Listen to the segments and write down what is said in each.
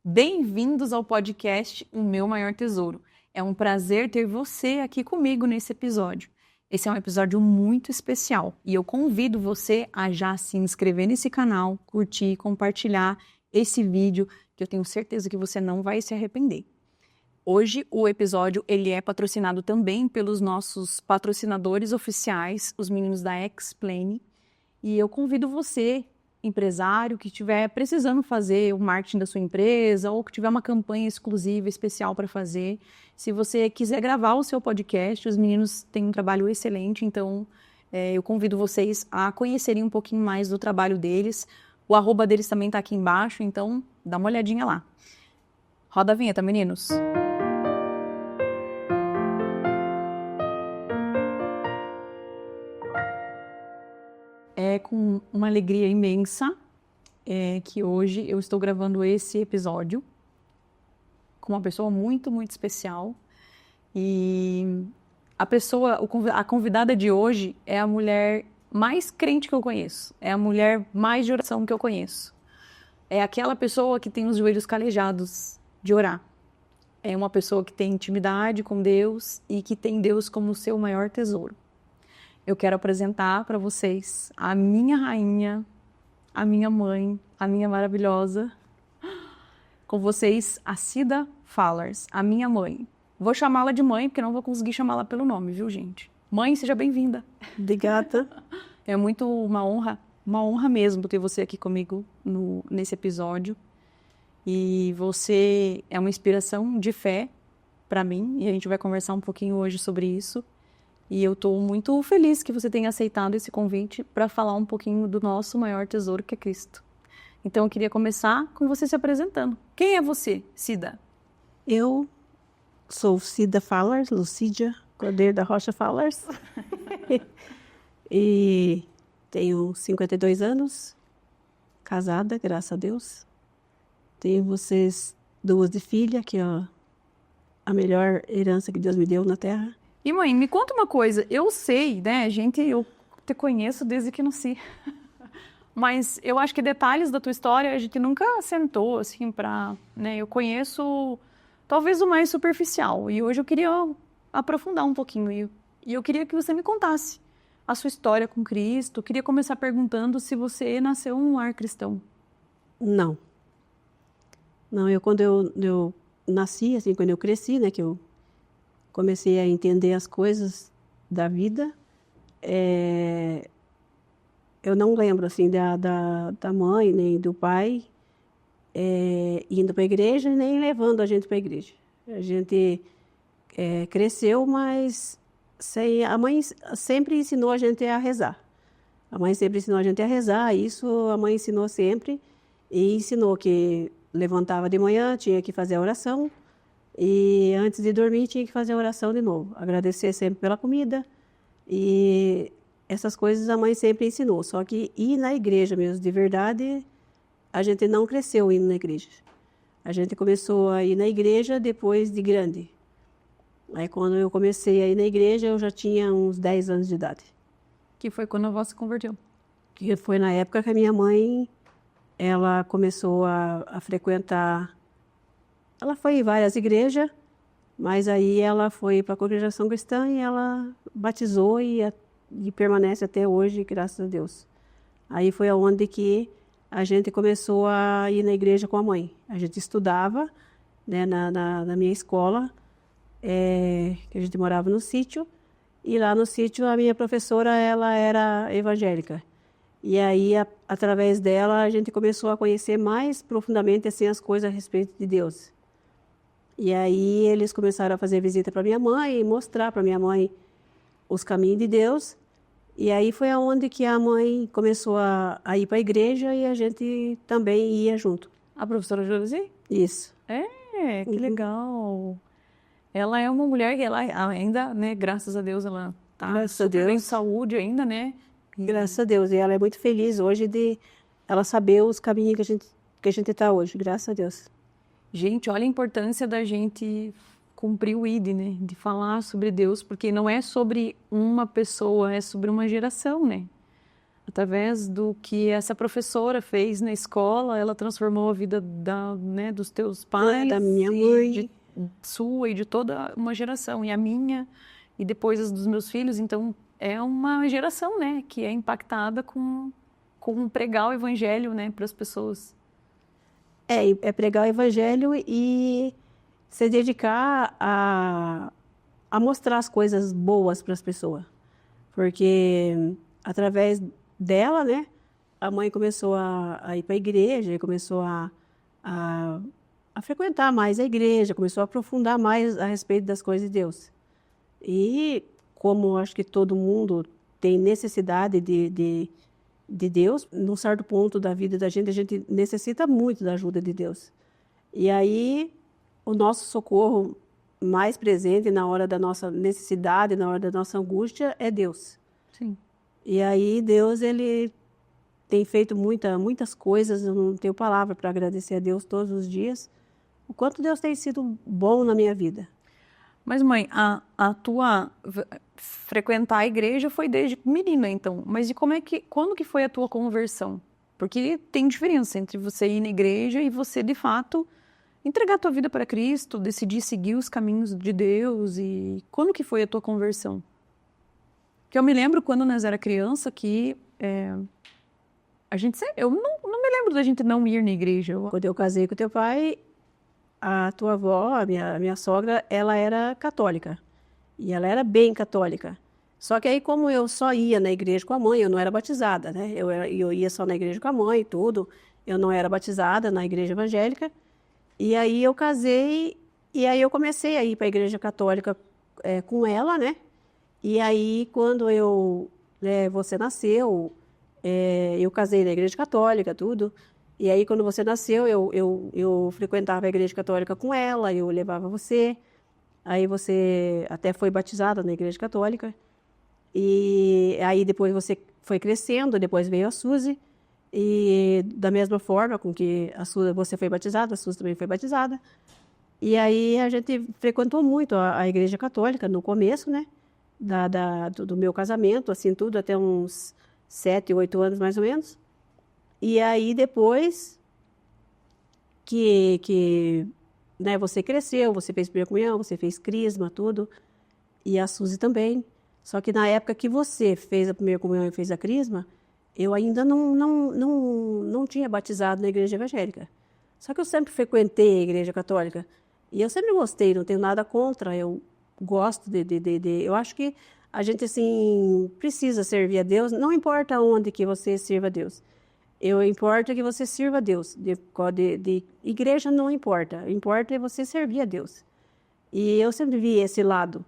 Bem-vindos ao podcast O Meu Maior Tesouro. É um prazer ter você aqui comigo nesse episódio. Esse é um episódio muito especial e eu convido você a já se inscrever nesse canal, curtir, compartilhar esse vídeo, que eu tenho certeza que você não vai se arrepender. Hoje o episódio ele é patrocinado também pelos nossos patrocinadores oficiais, os meninos da Explain, e eu convido você, empresário, que estiver precisando fazer o marketing da sua empresa ou que tiver uma campanha exclusiva, especial para fazer. Se você quiser gravar o seu podcast, os meninos têm um trabalho excelente, então eu convido vocês a conhecerem um pouquinho mais do trabalho deles. O arroba deles também está aqui embaixo, então dá uma olhadinha lá. Roda a vinheta, meninos. É com uma alegria imensa que hoje eu estou gravando esse episódio com uma pessoa muito, muito especial. E a convidada de hoje é a mulher mais crente que eu conheço. É a mulher mais de oração que eu conheço. É aquela pessoa que tem os joelhos calejados de orar. É uma pessoa que tem intimidade com Deus e que tem Deus como seu maior tesouro. Eu quero apresentar para vocês a minha rainha, a minha mãe, a minha maravilhosa. Com vocês, a Cida Fallers, a minha mãe. Vou chamá-la de mãe, porque não vou conseguir chamá-la pelo nome, viu, gente? Mãe, seja bem-vinda. Obrigada. É muito uma honra mesmo ter você aqui comigo nesse episódio. E você é uma inspiração de fé para mim, e a gente vai conversar um pouquinho hoje sobre isso. E eu estou muito feliz que você tenha aceitado esse convite para falar um pouquinho do nosso maior tesouro, que é Cristo. Então, eu queria começar com você se apresentando. Quem é você, Cida? Eu sou Cida Fallers, Lucídia Cordeiro da Rocha Fallers. E tenho 52 anos, casada, graças a Deus. Tenho vocês duas de filha, que é a melhor herança que Deus me deu na terra. E mãe, me conta uma coisa. Eu sei, né, eu te conheço desde que nasci. Mas eu acho que detalhes da tua história a gente nunca sentou, assim, né, eu conheço talvez o mais superficial. E hoje eu queria aprofundar um pouquinho. E eu queria que você me contasse a sua história com Cristo. Eu queria começar perguntando se você nasceu num lar cristão. Não. Não, quando eu nasci, assim, quando eu cresci, né, que eu comecei a entender as coisas da vida, eu não lembro, assim, da mãe, nem do pai indo para a igreja, nem levando a gente para a igreja. A gente cresceu, mas a mãe sempre ensinou a gente a rezar. A mãe sempre ensinou a gente a rezar, isso a mãe ensinou sempre, e ensinou que levantava de manhã, tinha que fazer a oração, e antes de dormir tinha que fazer a oração de novo, agradecer sempre pela comida, e essas coisas a mãe sempre ensinou. Só que ir na igreja mesmo, de verdade, a gente não cresceu indo na igreja. A gente começou a ir na igreja depois de grande. Aí quando eu comecei a ir na igreja, eu já tinha uns 10 anos de idade. Que foi quando a avó se converteu. Que foi na época que a minha mãe, ela começou a frequentar. Ela foi em várias igrejas, mas aí ela foi para a congregação cristã e ela batizou e permanece até hoje, graças a Deus. Aí foi aonde que a gente começou a ir na igreja com a mãe. A gente estudava, né, na minha escola, que a gente morava no sítio, e lá no sítio a minha professora, ela era evangélica. E aí, através dela, a gente começou a conhecer mais profundamente assim, as coisas a respeito de Deus. E aí eles começaram a fazer visita para minha mãe e mostrar para minha mãe os caminhos de Deus. E aí foi aonde que a mãe começou a ir para a igreja e a gente também ia junto. A professora Josi? Isso. Que legal. Ela é uma mulher que ela ainda, né, graças a Deus, ela tá super bem de saúde ainda, né? Graças a Deus. E ela é muito feliz hoje de ela saber os caminhos que a gente está hoje, graças a Deus. Gente, olha a importância da gente cumprir o ID, né? De falar sobre Deus, porque não é sobre uma pessoa, é sobre uma geração, né? Através do que essa professora fez na escola, ela transformou a vida né, dos teus pais, da minha mãe, sua e de toda uma geração, e a minha, e depois as dos meus filhos. Então, é uma geração, né, que é impactada com pregar o evangelho, né, para as pessoas. É pregar o evangelho e se dedicar a mostrar as coisas boas para as pessoas. Porque através dela, né, a mãe começou a ir para a igreja, começou a frequentar mais a igreja, começou a aprofundar mais a respeito das coisas de Deus. E como acho que todo mundo tem necessidade de Deus, num certo ponto da vida da gente, a gente necessita muito da ajuda de Deus. E aí, o nosso socorro mais presente na hora da nossa necessidade, na hora da nossa angústia, é Deus. Sim. E aí, Deus, ele tem feito muitas coisas, eu não tenho palavra para agradecer a Deus todos os dias, o quanto Deus tem sido bom na minha vida. Mas, mãe, a tua frequentar a igreja foi desde menina, então. Mas e quando que foi a tua conversão? Porque tem diferença entre você ir na igreja e você, de fato, entregar a tua vida para Cristo, decidir seguir os caminhos de Deus. E quando que foi a tua conversão? Que eu me lembro quando nós era criança que eu não me lembro da gente não ir na igreja. Quando eu casei com teu pai, a tua avó, a minha sogra, ela era católica. E ela era bem católica. Só que aí, como eu só ia na igreja com a mãe, eu não era batizada, né? Eu ia só na igreja com a mãe e tudo. Eu não era batizada na igreja evangélica. E aí eu casei e aí eu comecei a ir para a igreja católica com ela, né? E aí, quando você nasceu, eu casei na igreja católica, tudo. E aí, quando você nasceu, eu frequentava a igreja católica com ela, eu levava você. Aí você até foi batizada na igreja católica. E aí depois você foi crescendo, depois veio a Suzy. E da mesma forma com que você foi batizada, a Suzy também foi batizada. E aí a gente frequentou muito a igreja católica no começo, né? Do meu casamento, assim, tudo, até uns 7, 8 anos mais ou menos. E aí depois que né, você cresceu, você fez primeira comunhão, você fez crisma, tudo, e a Suzy também. Só que na época que você fez a primeira comunhão e fez a crisma, eu ainda não tinha batizado na igreja evangélica. Só que eu sempre frequentei a igreja católica. E eu sempre gostei, não tenho nada contra, eu gosto eu acho que a gente, assim, precisa servir a Deus, não importa onde que você sirva a Deus. Importa que você sirva a Deus. De igreja não importa. Importa é você servir a Deus. E eu sempre vi esse lado.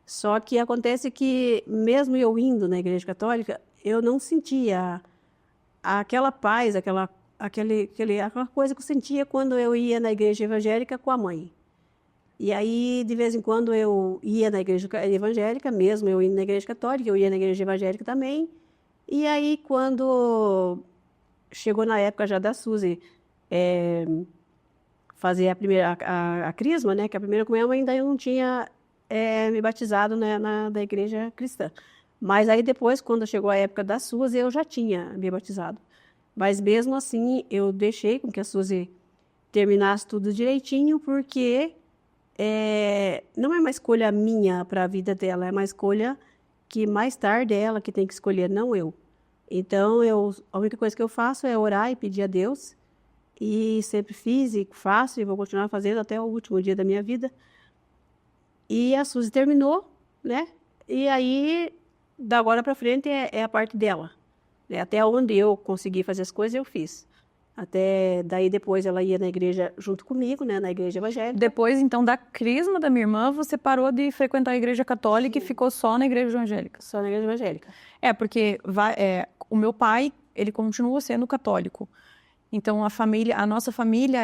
Só que acontece que, mesmo eu indo na igreja católica, eu não sentia aquela paz, aquela coisa que eu sentia quando eu ia na igreja evangélica com a mãe. E aí, de vez em quando, eu ia na igreja evangélica, mesmo eu indo na igreja católica, eu ia na igreja evangélica também. E aí, quando chegou na época já da Suzy fazer a crisma, né? Que a primeira comunhão ainda eu não tinha me batizado, né, da igreja cristã. Mas aí depois, quando chegou a época da Suzy, eu já tinha me batizado. Mas mesmo assim, eu deixei com que a Suzy terminasse tudo direitinho, porque não é uma escolha minha para a vida dela, é uma escolha que mais tarde é ela que tem que escolher, não eu. Então, a única coisa que eu faço é orar e pedir a Deus. E sempre fiz e faço e vou continuar fazendo até o último dia da minha vida. E a Suzy terminou, né? E aí, da agora para frente, é a parte dela. Até onde eu consegui fazer as coisas, eu fiz. Até daí depois ela ia na igreja junto comigo, né? Na igreja evangélica. Depois, então, da crisma da minha irmã, você parou de frequentar a igreja católica e ficou só na igreja evangélica? Só na igreja evangélica. Porque o meu pai, ele continua sendo católico. Então, a nossa família,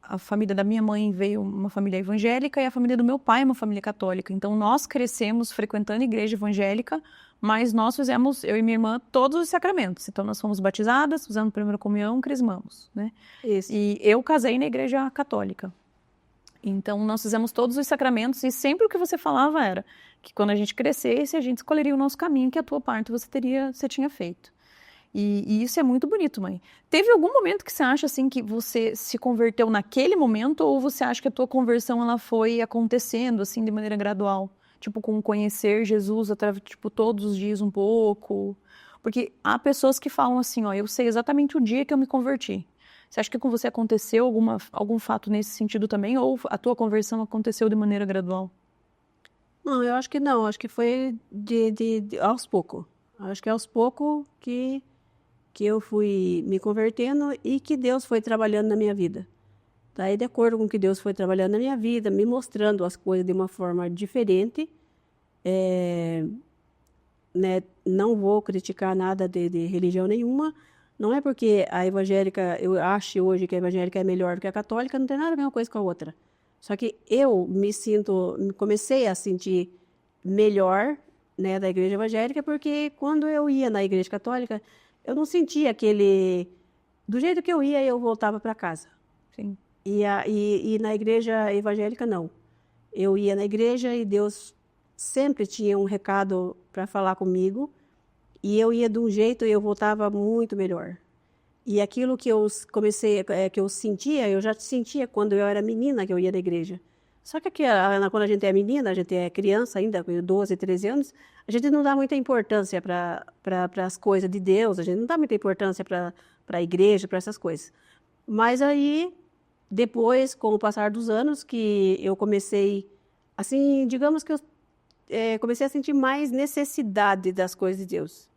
a família da minha mãe veio uma família evangélica e a família do meu pai é uma família católica. Então, nós crescemos frequentando a igreja evangélica, mas nós fizemos, eu e minha irmã, todos os sacramentos. Então, nós fomos batizadas, fizemos a primeira comunhão, crismamos, né? Isso. E eu casei na igreja católica. Então, nós fizemos todos os sacramentos e sempre o que você falava era que quando a gente crescesse, a gente escolheria o nosso caminho, que a tua parte você tinha feito. E isso é muito bonito, mãe. Teve algum momento que você acha, assim, que você se converteu naquele momento, ou você acha que a tua conversão, ela foi acontecendo, assim, de maneira gradual? Tipo, com conhecer Jesus, tipo, todos os dias um pouco? Porque há pessoas que falam assim, ó, eu sei exatamente o dia que eu me converti. Você acha que com você aconteceu algum fato nesse sentido também, ou a tua conversão aconteceu de maneira gradual? Não, eu acho que não. Acho que foi aos poucos. Acho que é aos poucos que eu fui me convertendo e que Deus foi trabalhando na minha vida. Daí, de acordo com que Deus foi trabalhando na minha vida, me mostrando as coisas de uma forma diferente, né? Não vou criticar nada de religião nenhuma. Não é porque a evangélica, eu acho hoje que a evangélica é melhor do que a católica, não tem nada a ver uma coisa com a outra. Só que eu comecei a sentir melhor, né, da igreja evangélica, porque quando eu ia na igreja católica, eu não sentia aquele... Do jeito que eu ia, eu voltava para casa. Sim. E na igreja evangélica, não. Eu ia na igreja e Deus sempre tinha um recado para falar comigo, e eu ia de um jeito e eu voltava muito melhor. E aquilo que eu que eu sentia, eu já sentia quando eu era menina, que eu ia na igreja. Só que aqui, quando a gente é menina, a gente é criança ainda, com 12, 13 anos, a gente não dá muita importância para as coisas de Deus, a gente não dá muita importância para a igreja, para essas coisas. Mas aí, depois, com o passar dos anos, que eu comecei, assim, digamos que eu comecei a sentir mais necessidade das coisas de Deus.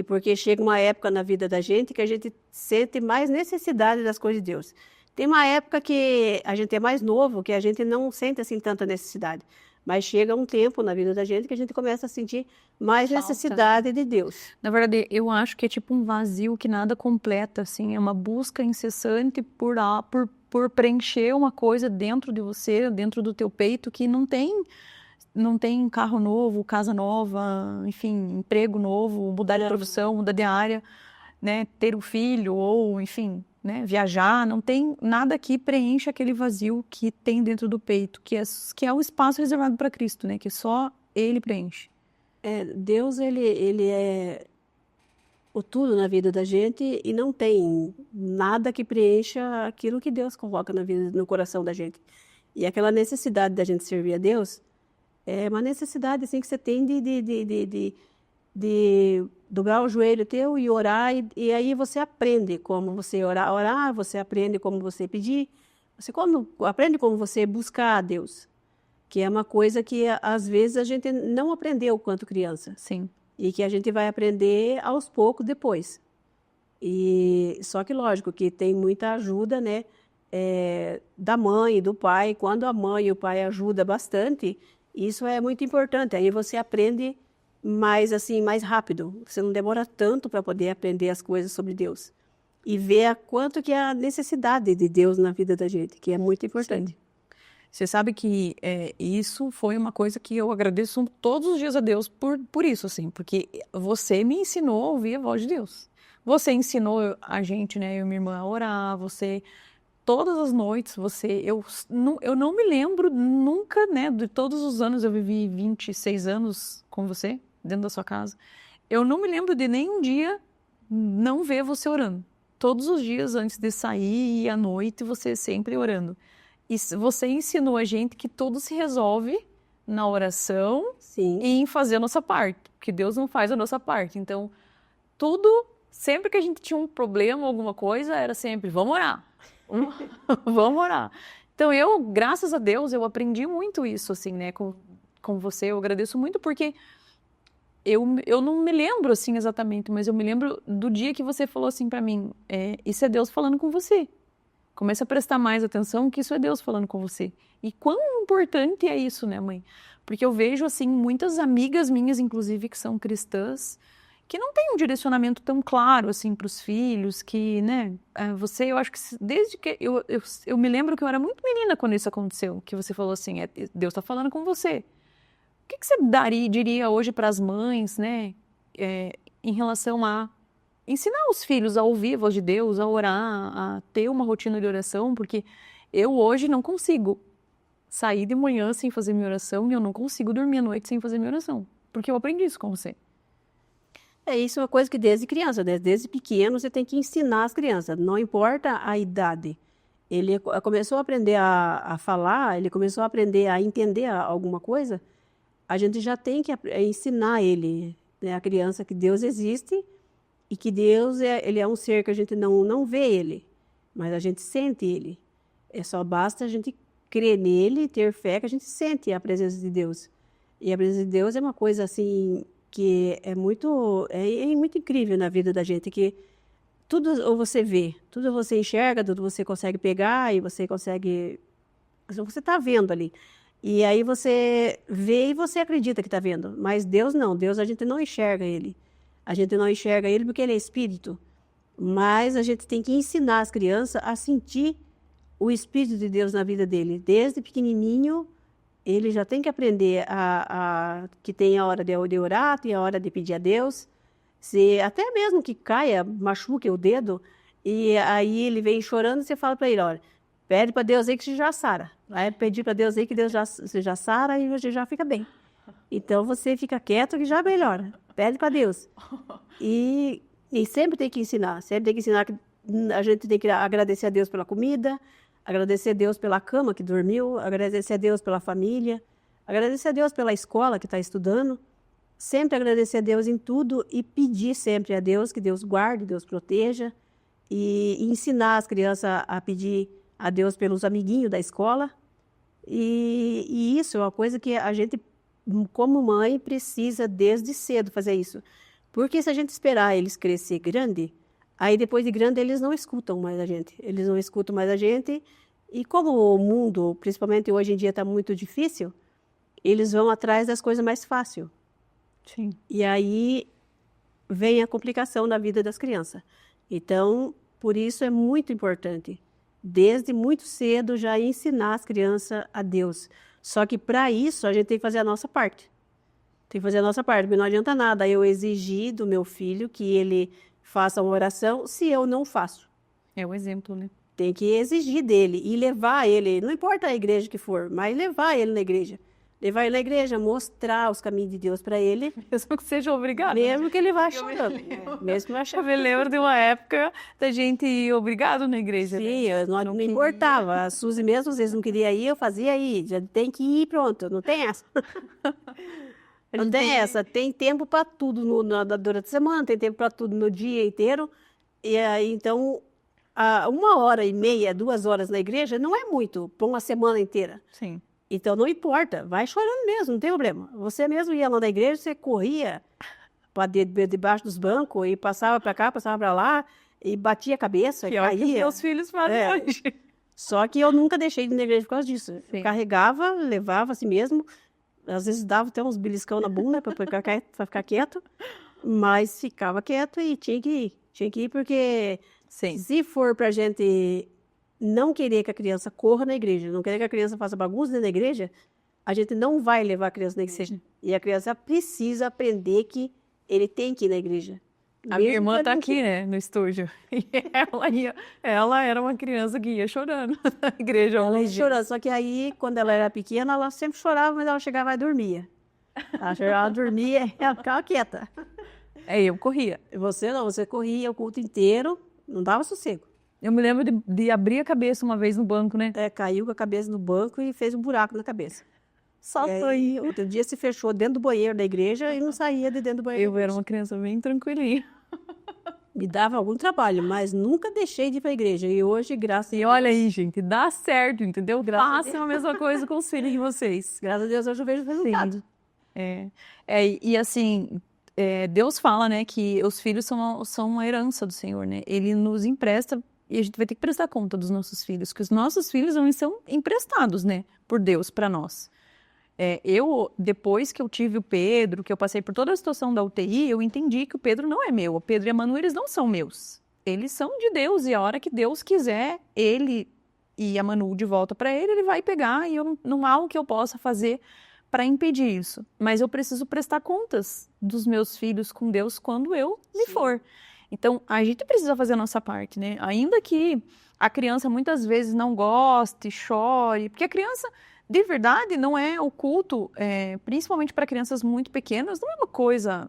Porque chega uma época na vida da gente que a gente sente mais necessidade das coisas de Deus. Tem uma época que a gente é mais novo, que a gente não sente assim tanta necessidade. Mas chega um tempo na vida da gente que a gente começa a sentir mais necessidade de Deus. Na verdade, eu acho que é tipo um vazio que nada completa, assim. É uma busca incessante por preencher uma coisa dentro de você, dentro do teu peito, que não tem carro novo, casa nova, enfim, emprego novo, mudar de profissão, mudar de área, né, ter um filho ou, enfim, né, viajar. Não tem nada que preencha aquele vazio que tem dentro do peito, que é o espaço reservado para Cristo, né, que só Ele preenche. Deus, ele é o tudo na vida da gente e não tem nada que preencha aquilo que Deus coloca na vida, no coração da gente. E aquela necessidade da gente servir a Deus é uma necessidade assim, que você tem de dobrar o joelho teu e orar, e aí você aprende como você orar, você aprende como você pedir, você aprende como você buscar a Deus, que é uma coisa que às vezes a gente não aprendeu quanto criança. Sim. E que a gente vai aprender aos poucos depois. E só que lógico que tem muita ajuda, né, da mãe e do pai. Quando a mãe e o pai ajudam bastante, isso é muito importante. Aí você aprende mais assim, mais rápido. Você não demora tanto para poder aprender as coisas sobre Deus. E ver quanto que é a necessidade de Deus na vida da gente, que é muito importante. Sim. Você sabe que isso foi uma coisa que eu agradeço todos os dias a Deus por isso, assim, porque você me ensinou a ouvir a voz de Deus. Você ensinou a gente, né, eu e minha irmã, a orar, todas as noites, eu não me lembro nunca, né, de todos os anos, eu vivi 26 anos com você, dentro da sua casa, eu não me lembro de nenhum dia não ver você orando. Todos os dias antes de sair e à noite, você sempre orando. E você ensinou a gente que tudo se resolve na oração. Sim. E em fazer a nossa parte, porque Deus não faz a nossa parte. Então, sempre que a gente tinha um problema, alguma coisa, era sempre, vamos orar. Vamos orar. Então, graças a Deus, eu aprendi muito isso, assim, né, com você. Eu agradeço muito porque eu não me lembro, assim, exatamente, mas eu me lembro do dia que você falou assim para mim, isso é Deus falando com você. Comece a prestar mais atenção que isso é Deus falando com você. E quão importante é isso, né, mãe? Porque eu vejo, assim, muitas amigas minhas, inclusive, que são cristãs, que não têm um direcionamento tão claro, assim, para os filhos, que, né, eu acho que desde que... Eu me lembro que eu era muito menina quando isso aconteceu, que você falou assim, Deus está falando com você. O que você diria hoje para as mães, né, em relação a ensinar os filhos a ouvir a voz de Deus, a orar, a ter uma rotina de oração, porque eu hoje não consigo sair de manhã sem fazer minha oração e eu não consigo dormir à noite sem fazer minha oração, porque eu aprendi isso com você. Isso é uma coisa que desde criança, né? Desde pequeno, você tem que ensinar as crianças, não importa a idade. Ele começou a aprender a falar, ele começou a aprender a entender alguma coisa, a gente já tem que ensinar ele, né, a criança, que Deus existe e que Deus ele é um ser que a gente não vê ele, mas a gente sente ele. Só basta a gente crer nele, ter fé, que a gente sente a presença de Deus. E a presença de Deus é uma coisa assim que é muito incrível na vida da gente, que tudo você vê, tudo você enxerga, tudo você consegue pegar e você consegue... Você está vendo ali. E aí você vê e você acredita que está vendo. Mas Deus não. Deus a gente não enxerga Ele. A gente não enxerga Ele porque Ele é Espírito. Mas a gente tem que ensinar as crianças a sentir o Espírito de Deus na vida dele. Desde pequenininho, ele já tem que aprender que tem a hora de orar, tem a hora de pedir a Deus. Se até mesmo que caia, machuque o dedo, e aí ele vem chorando, você fala para ele, olha, pede para Deus aí que você já sara. Vai pedir para Deus aí que você já sara e você já fica bem. Então você fica quieto que já melhora. Pede para Deus. E sempre tem que ensinar. Sempre tem que ensinar que a gente tem que agradecer a Deus pela comida, agradecer a Deus pela cama que dormiu, agradecer a Deus pela família, agradecer a Deus pela escola que está estudando. Sempre agradecer a Deus em tudo e pedir sempre a Deus que Deus guarde, Deus proteja e ensinar as crianças a pedir a Deus pelos amiguinhos da escola. E isso é uma coisa que a gente, como mãe, precisa desde cedo fazer isso. Porque se a gente esperar eles crescer grande, aí depois de grande eles não escutam mais a gente. Eles não escutam mais a gente e como o mundo, principalmente hoje em dia, está muito difícil, eles vão atrás das coisas mais fáceis. Sim. E aí vem a complicação na vida das crianças. Então, por isso é muito importante, desde muito cedo, já ensinar as crianças a Deus. Só que para isso a gente tem que fazer a nossa parte. Tem que fazer a nossa parte, porque não adianta nada eu exigir do meu filho que ele faça uma oração se eu não faço. É o exemplo, né? Tem que exigir dele e levar ele, não importa a igreja que for, mas levar ele na igreja. Levar ele na igreja, mostrar os caminhos de Deus para ele. Mesmo que seja obrigado. Mesmo que ele vá chorando. Mesmo que vá Eu chorando. me lembro de uma época da gente ir obrigado na igreja. Sim, né? não importava. A Suzy mesmo, às vezes não queria ir, eu fazia ir. Já tem que ir, pronto. Não tem essa. Não tem essa. Tem tempo para tudo durante a semana, tem tempo para tudo no dia inteiro. E aí, então, 1h30, 2 horas na igreja não é muito para uma semana inteira. Sim. Então, não importa, vai chorando mesmo, não tem problema. Você mesmo ia lá na igreja, você corria para debaixo dos bancos e passava para cá, passava para lá e batia a cabeça, Pior caía. que os meus filhos fazem hoje. Só que eu nunca deixei de ir na igreja por causa disso. Sim. Carregava, levava assim mesmo, às vezes dava até uns beliscão na bunda para ficar quieto, mas ficava quieto e tinha que ir. Tinha que ir porque Sim. se for para a gente não querer que a criança corra na igreja, não querer que a criança faça bagunça dentro da igreja, a gente não vai levar a criança na igreja. E a criança precisa aprender que ele tem que ir na igreja. A minha irmã está aqui, né, no estúdio. E ela era uma criança que ia chorando na igreja. Ela ia chorando, só que aí, quando ela era pequena, ela sempre chorava, mas ela chegava e dormia. Ela dormia e ela ficava quieta. Eu corria. Você não, você corria o culto inteiro, não dava sossego. Eu me lembro de abrir a cabeça uma vez no banco, né? Caiu com a cabeça no banco e fez um buraco na cabeça. Só saiu. Outro dia se fechou dentro do banheiro da igreja e não saía de dentro do banheiro. Eu era uma criança bem tranquilinha. Me dava algum trabalho, mas nunca deixei de ir para a igreja. E hoje, graças a Deus... E olha aí, gente, dá certo, entendeu? Graças Façam a mesma coisa com os filhos de vocês. Graças a Deus, hoje eu vejo o resultado. E assim, Deus fala, né, que os filhos são uma herança do Senhor, né? Ele nos empresta e a gente vai ter que prestar conta dos nossos filhos, que os nossos filhos não são emprestados, né, por Deus para nós. Depois que eu tive o Pedro, que eu passei por toda a situação da UTI, eu entendi que o Pedro não é meu. O Pedro e a Manu, eles não são meus. Eles são de Deus e a hora que Deus quiser, ele e a Manu de volta para ele, ele vai pegar e não há o que eu possa fazer para impedir isso. Mas eu preciso prestar contas dos meus filhos com Deus quando eu me for. Então, a gente precisa fazer a nossa parte, né? Ainda que a criança muitas vezes não goste, chore, porque a criança... De verdade, não é o culto, principalmente para crianças muito pequenas, não é uma coisa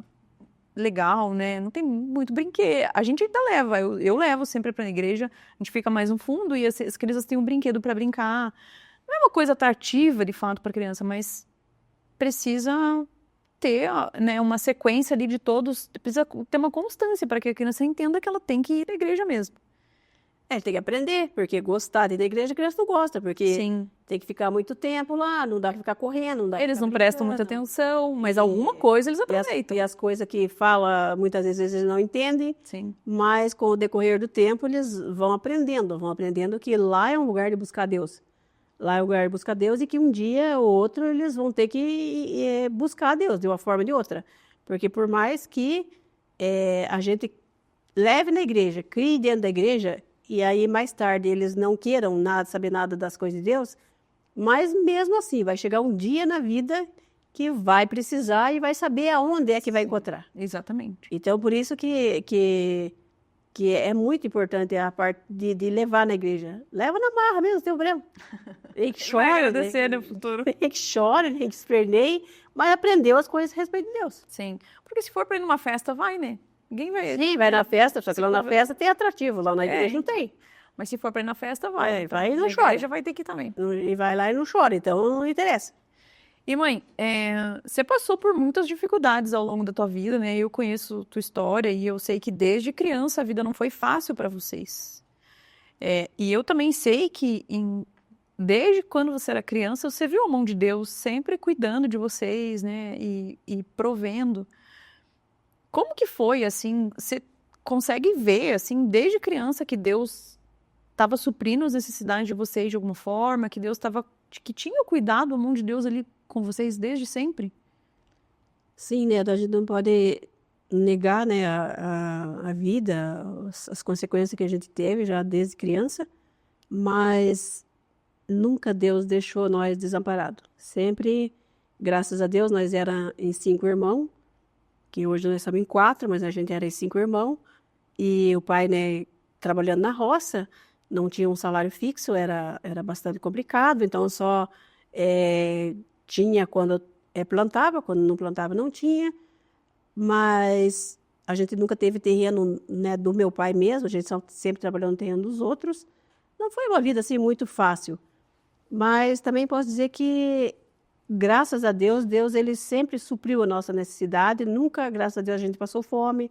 legal, né? Não tem muito brinquedo. A gente ainda leva, eu levo sempre para a igreja, a gente fica mais no fundo e as crianças têm um brinquedo para brincar. Não é uma coisa atrativa, de fato, para a criança, mas precisa ter, né, uma sequência ali de todos, precisa ter uma constância para que a criança entenda que ela tem que ir à igreja mesmo. Tem que aprender, porque gostar de ir na igreja a criança não gosta, porque Sim. tem que ficar muito tempo lá, não dá para ficar correndo, não dá pra Eles ficar não prestam muita brincando. atenção, mas alguma coisa eles aproveitam. E as coisas que fala, muitas vezes eles não entendem, Sim. mas com o decorrer do tempo eles vão aprendendo que lá é um lugar de buscar Deus. Lá é um lugar de buscar Deus e que um dia ou outro eles vão ter que buscar Deus de uma forma ou de outra. Porque por mais que a gente leve na igreja, crie dentro da igreja, e aí mais tarde eles não queiram saber nada das coisas de Deus, mas mesmo assim vai chegar um dia na vida que vai precisar e vai saber aonde é que vai encontrar. Exatamente. Então, por isso que é muito importante a parte de levar na igreja. Leva na marra mesmo, tem problema. Nem que chore, Vai agradecer no futuro. nem que chore, nem que esperneie, mas aprendeu as coisas a respeito de Deus. Sim. Porque se for para ir numa festa, vai, né? Ninguém vai. Sim, vai na festa, só que lá na festa tem atrativo, lá na igreja não tem. Mas se for para ir na festa, vai. Vai e não Na chora. igreja vai ter que ir também. E vai lá e não chora, então não interessa. E mãe, você passou por muitas dificuldades ao longo da tua vida, né? Eu conheço tua história e eu sei que desde criança a vida não foi fácil para vocês. E eu também sei que desde quando você era criança, você viu a mão de Deus sempre cuidando de vocês, né? E provendo. Como que foi, assim, você consegue ver, assim, desde criança que Deus estava suprindo as necessidades de vocês de alguma forma, que Deus que tinha cuidado, a mão de Deus ali com vocês desde sempre? Sim, né? A gente não pode negar, né, a vida, as consequências que a gente teve já desde criança, mas nunca Deus deixou nós desamparados. Sempre, graças a Deus, nós era em 5 irmãos, que hoje nós estamos em 4, mas a gente era em 5 irmãos, e o pai, né, trabalhando na roça, não tinha um salário fixo, era bastante complicado, então só tinha quando plantava, quando não plantava não tinha, mas a gente nunca teve terreno, né, do meu pai mesmo, a gente sempre trabalhou no terreno dos outros. Não foi uma vida assim muito fácil, mas também posso dizer que graças a Deus, ele sempre supriu a nossa necessidade, nunca, graças a Deus, a gente passou fome,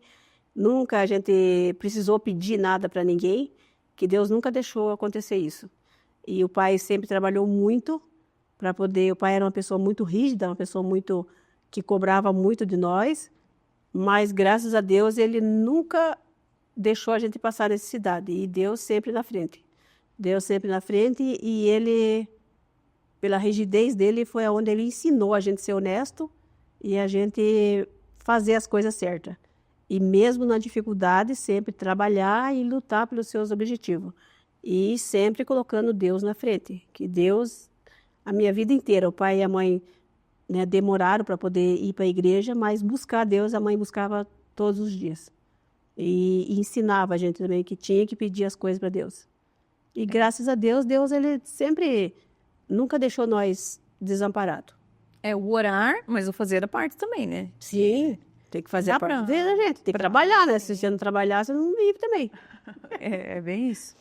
nunca a gente precisou pedir nada para ninguém, que Deus nunca deixou acontecer isso. E o pai sempre trabalhou muito para poder, o pai era uma pessoa muito rígida, uma pessoa muito que cobrava muito de nós, mas graças a Deus ele nunca deixou a gente passar necessidade, e Deus sempre na frente. Deus sempre na frente, e ele, pela rigidez dele, foi onde ele ensinou a gente ser honesto e a gente fazer as coisas certas. E mesmo na dificuldade, sempre trabalhar e lutar pelos seus objetivos. E sempre colocando Deus na frente. Que Deus, a minha vida inteira, o pai e a mãe, né, demoraram para poder ir para a igreja, mas buscar Deus, a mãe buscava todos os dias. E ensinava a gente também que tinha que pedir as coisas para Deus. E graças a Deus, ele sempre nunca deixou nós desamparados. O orar, mas o fazer a parte também, né? Sim, tem que fazer a parte da gente. Tem que trabalhar, né? Se você não trabalhar, você não vive também. É bem isso.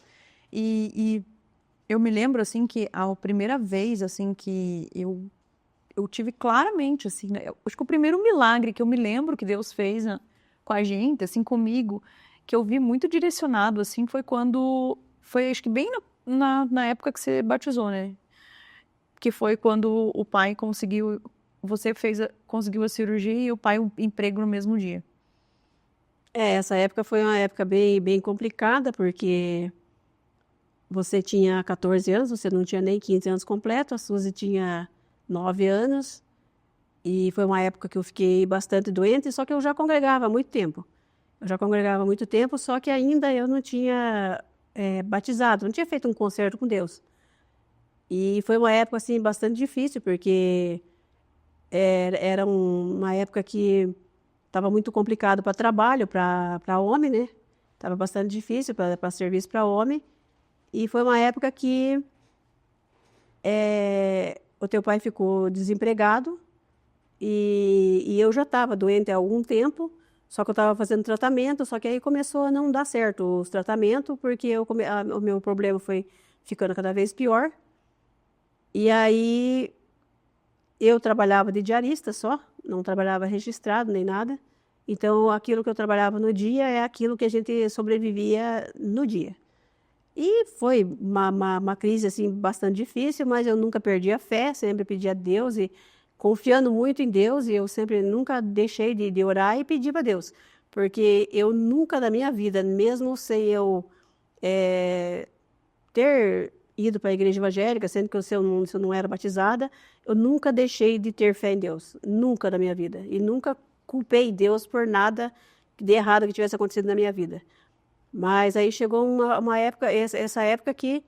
E eu me lembro, assim, que a primeira vez, assim, que eu tive claramente, assim, né? Acho que o primeiro milagre que eu me lembro que Deus fez, né, com a gente, assim, comigo, que eu vi muito direcionado, assim, foi quando... Foi, acho que bem na época que você batizou, né? Que foi quando o pai conseguiu... Você conseguiu a cirurgia e o pai o emprego no mesmo dia. Essa época foi uma época bem, bem complicada, porque você tinha 14 anos, você não tinha nem 15 anos completo, a Suzy tinha 9 anos, e foi uma época que eu fiquei bastante doente, só que eu já congregava há muito tempo. Só que ainda eu não tinha batizado, não tinha feito um concerto com Deus. E foi uma época assim bastante difícil, porque era uma época que estava muito complicado para trabalho, para homem, né? Estava bastante difícil para serviço para homem. E foi uma época que o teu pai ficou desempregado e eu já estava doente há algum tempo, Só que eu estava fazendo tratamento, só que aí começou a não dar certo os tratamentos, porque o meu problema foi ficando cada vez pior. E aí eu trabalhava de diarista só, não trabalhava registrado nem nada. Então, aquilo que eu trabalhava no dia é aquilo que a gente sobrevivia no dia. E foi uma crise assim, bastante difícil, mas eu nunca perdi a fé, sempre pedi a Deus e confiando muito em Deus, e eu sempre nunca deixei de orar e pedir para Deus. Porque eu nunca na minha vida, mesmo sem eu ter ido para a igreja evangélica, sendo que se eu não era batizada, eu nunca deixei de ter fé em Deus. Nunca na minha vida. E nunca culpei Deus por nada de errado que tivesse acontecido na minha vida. Mas aí chegou uma época, essa época que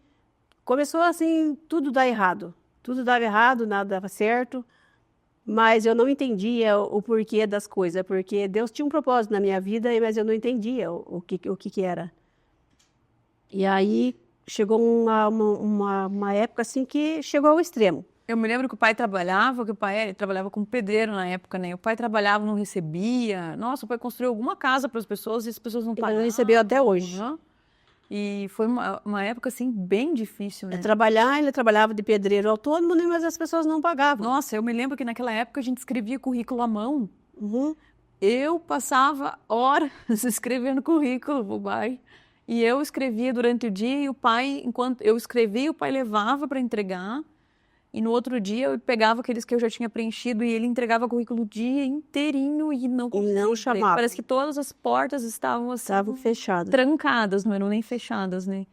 começou assim, tudo dar errado. Tudo dava errado, nada dava certo. Mas eu não entendia o porquê das coisas, porque Deus tinha um propósito na minha vida, mas eu não entendia o que era. E aí chegou uma época assim que chegou ao extremo. Eu me lembro que o pai trabalhava, ele trabalhava como pedreiro na época, né? O pai trabalhava, não recebia. Nossa, o pai construiu alguma casa para as pessoas e as pessoas não pagavam. Ele não recebeu até hoje. Uhum. E foi uma época, assim, bem difícil, né? Ele trabalhava de pedreiro autônomo, né, mas as pessoas não pagavam. Nossa, eu me lembro que naquela época a gente escrevia currículo à mão. Uhum. Eu passava horas escrevendo currículo pro pai. E eu escrevia durante o dia e o pai, enquanto eu escrevia, o pai levava para entregar. E no outro dia eu pegava aqueles que eu já tinha preenchido e ele entregava o currículo o dia inteirinho e não chamava. Parece que todas as portas estavam assim, fechadas. Trancadas, não eram nem fechadas, né?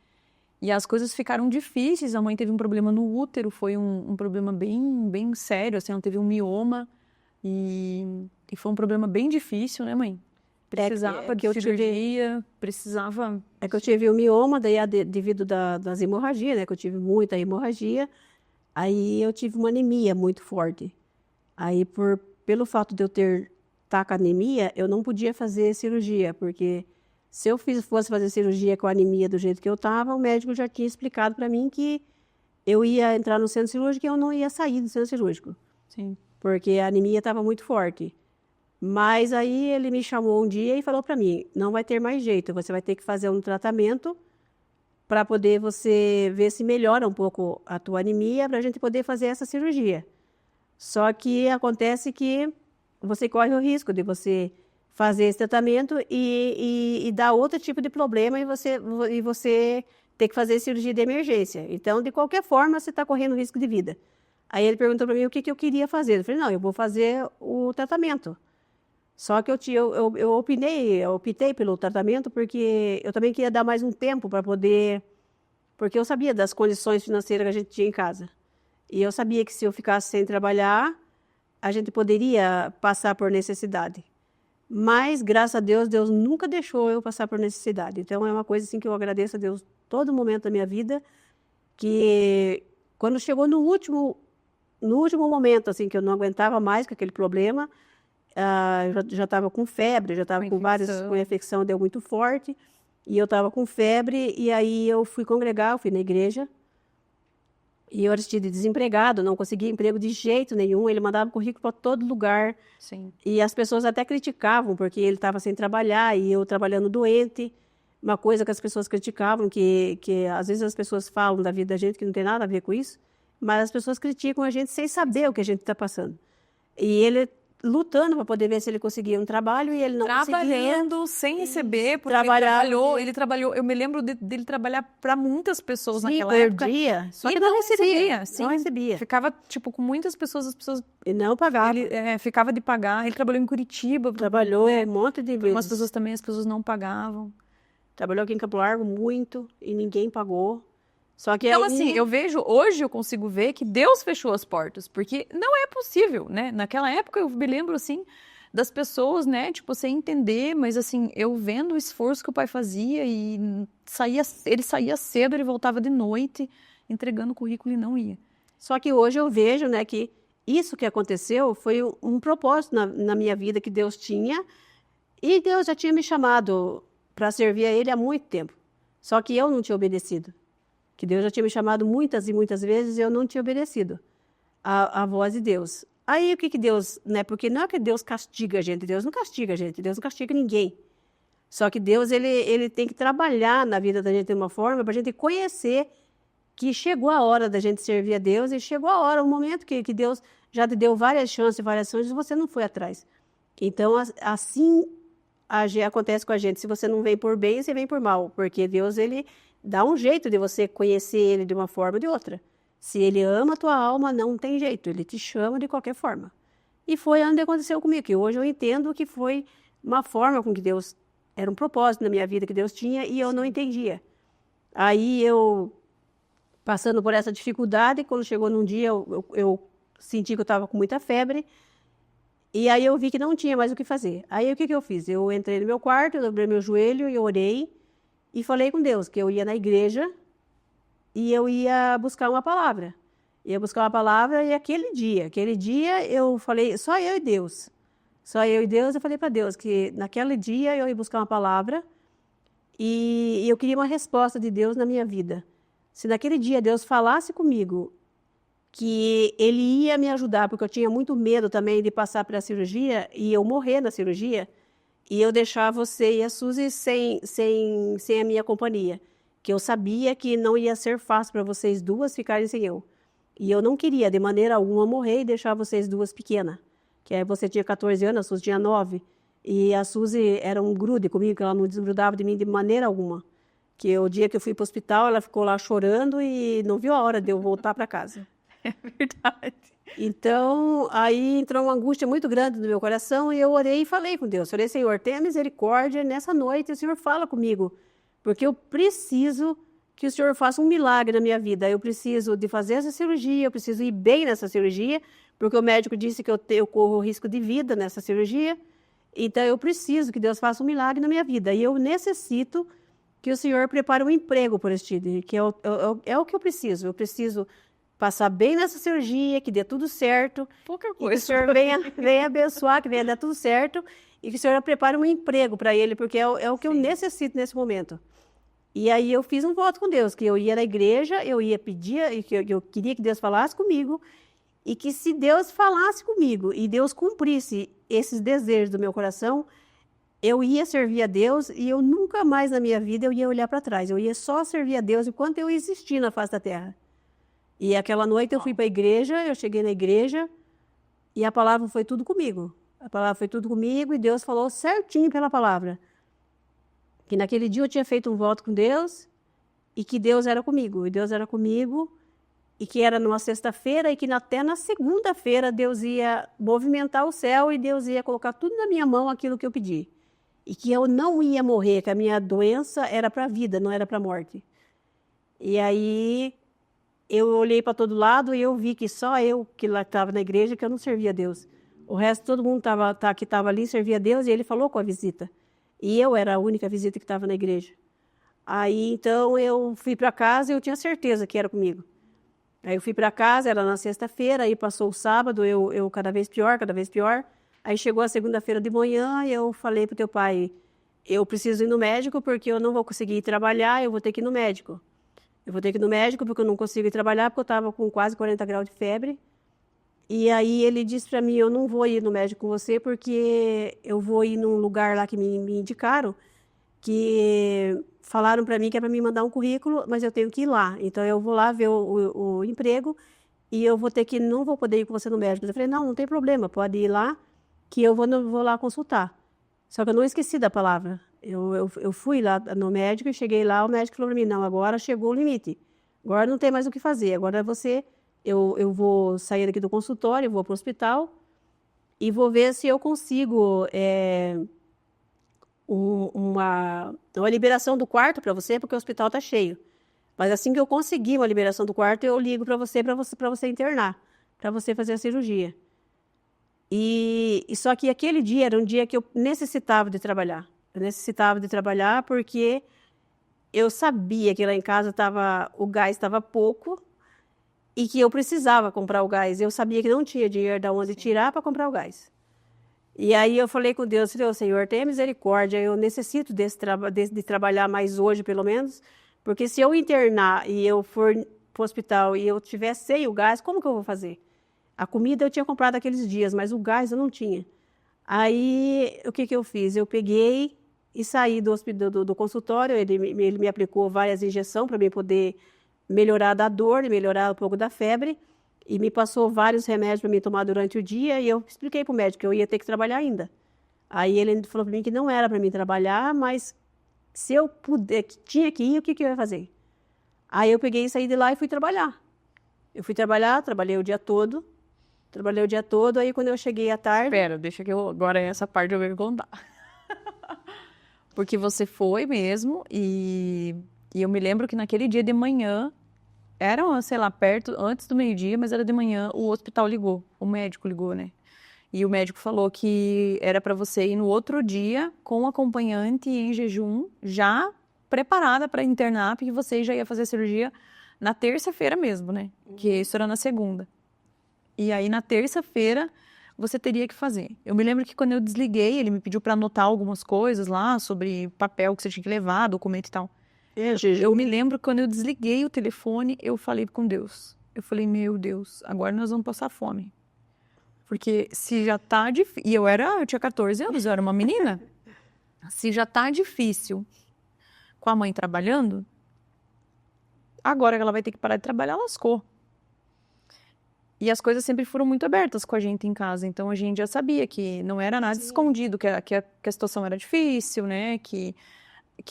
E as coisas ficaram difíceis. A mãe teve um problema no útero, foi um problema bem sério, assim, ela teve um mioma e foi um problema bem difícil, né, mãe? Precisava de cirurgia, precisava... É que eu tive um mioma, daí devido das hemorragias, né, que eu tive muita hemorragia, aí eu tive uma anemia muito forte. Aí, pelo fato de eu estar com anemia, eu não podia fazer cirurgia, porque se eu fosse fazer cirurgia com a anemia do jeito que eu estava, o médico já tinha explicado para mim que eu ia entrar no centro cirúrgico e eu não ia sair do centro cirúrgico. Sim. Porque a anemia estava muito forte. Mas aí ele me chamou um dia e falou para mim, não vai ter mais jeito, você vai ter que fazer um tratamento para poder você ver se melhora um pouco a tua anemia, para a gente poder fazer essa cirurgia. Só que acontece que você corre o risco de você fazer esse tratamento e dar outro tipo de problema e você ter que fazer cirurgia de emergência. Então, de qualquer forma, você está correndo risco de vida. Aí ele perguntou para mim o que eu queria fazer. Eu falei, não, eu vou fazer o tratamento. Só que eu optei pelo tratamento porque eu também queria dar mais um tempo para poder... Porque eu sabia das condições financeiras que a gente tinha em casa. E eu sabia que se eu ficasse sem trabalhar, a gente poderia passar por necessidade. Mas, graças a Deus, Deus nunca deixou eu passar por necessidade. Então, é uma coisa assim que eu agradeço a Deus todo momento da minha vida, que quando chegou no último momento, assim, que eu não aguentava mais com aquele problema, já estava com febre, já estava com infecção, deu muito forte, e eu estava com febre, e aí eu fui congregar, eu fui na igreja, e eu era de desempregado, não conseguia emprego de jeito nenhum, ele mandava currículo para todo lugar. Sim. E as pessoas até criticavam, porque ele estava sem trabalhar e eu trabalhando doente. Uma coisa que as pessoas criticavam, que às vezes as pessoas falam da vida da gente que não tem nada a ver com isso, mas as pessoas criticam a gente sem saber o que a gente está passando. E ele lutando para poder ver se ele conseguia um trabalho e ele não trabalhando conseguia. Sem receber, porque ele trabalhou, eu me lembro dele trabalhar para muitas pessoas naquela época. Dia, só que não recebia. Não recebia. Ficava, tipo, com muitas pessoas, as pessoas... E não pagava. Ele ficava de pagar, ele trabalhou em Curitiba. Trabalhou um monte de vezes. Umas pessoas também, as pessoas não pagavam. Trabalhou aqui em Campo Largo muito e ninguém pagou. Só que então, assim, hoje eu consigo ver que Deus fechou as portas, porque não é possível, né? Naquela época eu me lembro, assim, das pessoas, né, tipo, sem entender, mas, assim, eu vendo o esforço que o pai fazia e ele saía cedo, ele voltava de noite, entregando o currículo e não ia. Só que hoje eu vejo, né, que isso que aconteceu foi um propósito na minha vida que Deus tinha, e Deus já tinha me chamado para servir a Ele há muito tempo. Só que eu não tinha obedecido. Que Deus já tinha me chamado muitas e muitas vezes e eu não tinha obedecido a voz de Deus. Aí o que Deus, né? Porque não é que Deus castiga a gente, Deus não castiga a gente, Deus não castiga ninguém. Só que Deus, ele tem que trabalhar na vida da gente de uma forma para a gente conhecer que chegou a hora da gente servir a Deus e chegou a hora, o momento que Deus já te deu várias chances e você não foi atrás. Então, assim acontece com a gente. Se você não vem por bem, você vem por mal, porque Deus, ele dá um jeito de você conhecer ele de uma forma ou de outra. Se ele ama a tua alma, não tem jeito, ele te chama de qualquer forma. E foi onde aconteceu comigo, que hoje eu entendo que foi uma forma com que Deus, era um propósito na minha vida que Deus tinha e eu não entendia. Aí eu, passando por essa dificuldade, quando chegou num dia, eu senti que eu estava com muita febre, e aí eu vi que não tinha mais o que fazer. Aí o que eu fiz? Eu entrei no meu quarto, eu dobrei meu joelho e orei, e falei com Deus que eu ia na igreja e eu ia buscar uma palavra. Ia buscar uma palavra e aquele dia eu falei, só eu e Deus. Só eu e Deus, eu falei para Deus que naquele dia eu ia buscar uma palavra e eu queria uma resposta de Deus na minha vida. Se naquele dia Deus falasse comigo que Ele ia me ajudar, porque eu tinha muito medo também de passar pela cirurgia e eu morrer na cirurgia, e eu deixar você e a Suzy sem a minha companhia, que eu sabia que não ia ser fácil para vocês duas ficarem sem eu. E eu não queria, de maneira alguma, morrer e deixar vocês duas pequenas. Que aí você tinha 14 anos, a Suzy tinha 9, e a Suzy era um grude comigo, que ela não desgrudava de mim de maneira alguma. Que o dia que eu fui para o hospital, ela ficou lá chorando e não viu a hora de eu voltar para casa. É verdade. Então, aí entrou uma angústia muito grande no meu coração e eu orei e falei com Deus. Falei, Senhor, tenha misericórdia nessa noite, o Senhor fala comigo, porque eu preciso que o Senhor faça um milagre na minha vida. Eu preciso de fazer essa cirurgia, eu preciso ir bem nessa cirurgia, porque o médico disse que eu corro risco de vida nessa cirurgia. Então, eu preciso que Deus faça um milagre na minha vida. E eu necessito que o Senhor prepare um emprego por este, que é o que eu preciso. Eu preciso passar bem nessa cirurgia, que dê tudo certo. Pouca coisa. coisa. Que o Senhor venha abençoar, que venha dar tudo certo. E que o Senhor prepare um emprego para ele, porque é o que eu necessito nesse momento. E aí eu fiz um voto com Deus, que eu ia na igreja, eu ia pedir, que eu queria que Deus falasse comigo, e que se Deus falasse comigo e Deus cumprisse esses desejos do meu coração, eu ia servir a Deus e eu nunca mais na minha vida eu ia olhar para trás. Eu ia só servir a Deus enquanto eu existir na face da terra. E aquela noite eu fui para a igreja, eu cheguei na igreja e a palavra foi tudo comigo. A palavra foi tudo comigo e Deus falou certinho pela palavra. Que naquele dia eu tinha feito um voto com Deus e que Deus era comigo. E Deus era comigo e que era numa sexta-feira e que até na segunda-feira Deus ia movimentar o céu e Deus ia colocar tudo na minha mão aquilo que eu pedi. E que eu não ia morrer, que a minha doença era para a vida, não era para a morte. E aí eu olhei para todo lado e eu vi que só eu que lá estava na igreja, que eu não servia a Deus. O resto, todo mundo que estava ali servia a Deus e ele falou com a visita. E eu era a única visita que estava na igreja. Aí, então, eu fui para casa e eu tinha certeza que era comigo. Aí eu fui para casa, era na sexta-feira, aí passou o sábado, eu cada vez pior, cada vez pior. Aí chegou a segunda-feira de manhã e eu falei para o teu pai, eu preciso ir no médico porque eu não vou conseguir ir trabalhar, eu vou ter que ir no médico. Eu vou ter que ir no médico porque eu não consigo ir trabalhar, porque eu estava com quase 40 graus de febre. E aí ele disse para mim, eu não vou ir no médico com você porque eu vou ir num lugar lá que me indicaram, que falaram para mim que é para me mandar um currículo, mas eu tenho que ir lá. Então eu vou lá ver o emprego e eu não vou poder ir com você no médico. Eu falei, não tem problema, pode ir lá, que eu vou lá consultar. Só que eu não esqueci da palavra. Eu fui lá no médico e cheguei lá, o médico falou para mim, não, agora chegou o limite. Agora não tem mais o que fazer, agora eu vou sair daqui do consultório, vou para o hospital e vou ver se eu consigo uma liberação do quarto para você, porque o hospital está cheio. Mas assim que eu conseguir uma liberação do quarto, eu ligo para você internar, para você fazer a cirurgia. E só que aquele dia era um dia que eu necessitava de trabalhar. Eu necessitava de trabalhar porque eu sabia que lá em casa o gás estava pouco e que eu precisava comprar o gás. Eu sabia que não tinha dinheiro de onde tirar para comprar o gás. E aí eu falei com Deus, falei, Senhor, tenha misericórdia, eu necessito de trabalhar mais hoje, pelo menos, porque se eu internar e eu for para o hospital e eu tiver sem o gás, como que eu vou fazer? A comida eu tinha comprado aqueles dias, mas o gás eu não tinha. Aí, o que eu fiz? Eu peguei e saí do consultório, ele me aplicou várias injeções para mim poder melhorar da dor e melhorar um pouco da febre, e me passou vários remédios para mim tomar durante o dia, e eu expliquei para o médico que eu ia ter que trabalhar ainda. Aí ele falou para mim que não era para mim trabalhar, mas se eu puder, tinha que ir, o que eu ia fazer? Aí eu peguei e saí de lá e fui trabalhar. Eu fui trabalhar, trabalhei o dia todo, aí quando eu cheguei à tarde... Espera, deixa que agora essa parte eu vou contar. Porque você foi mesmo e eu me lembro que naquele dia de manhã, era, sei lá, perto, antes do meio-dia, mas era de manhã, o hospital ligou, o médico ligou, né? E o médico falou que era para você ir no outro dia com o acompanhante em jejum, já preparada para internar, porque você já ia fazer a cirurgia na terça-feira mesmo, né? Que isso era na segunda. E aí, na terça-feira, você teria que fazer. Eu me lembro que quando eu desliguei, ele me pediu para anotar algumas coisas lá sobre papel que você tinha que levar, documento e tal. Eu me lembro que quando eu desliguei o telefone, eu falei com Deus. Eu falei, meu Deus, agora nós vamos passar fome. Porque se já tá difícil... E eu tinha 14 anos, eu era uma menina. Se já tá difícil com a mãe trabalhando, agora que ela vai ter que parar de trabalhar, lascou. E as coisas sempre foram muito abertas com a gente em casa. Então, a gente já sabia que não era nada escondido, que a situação era difícil, né? Que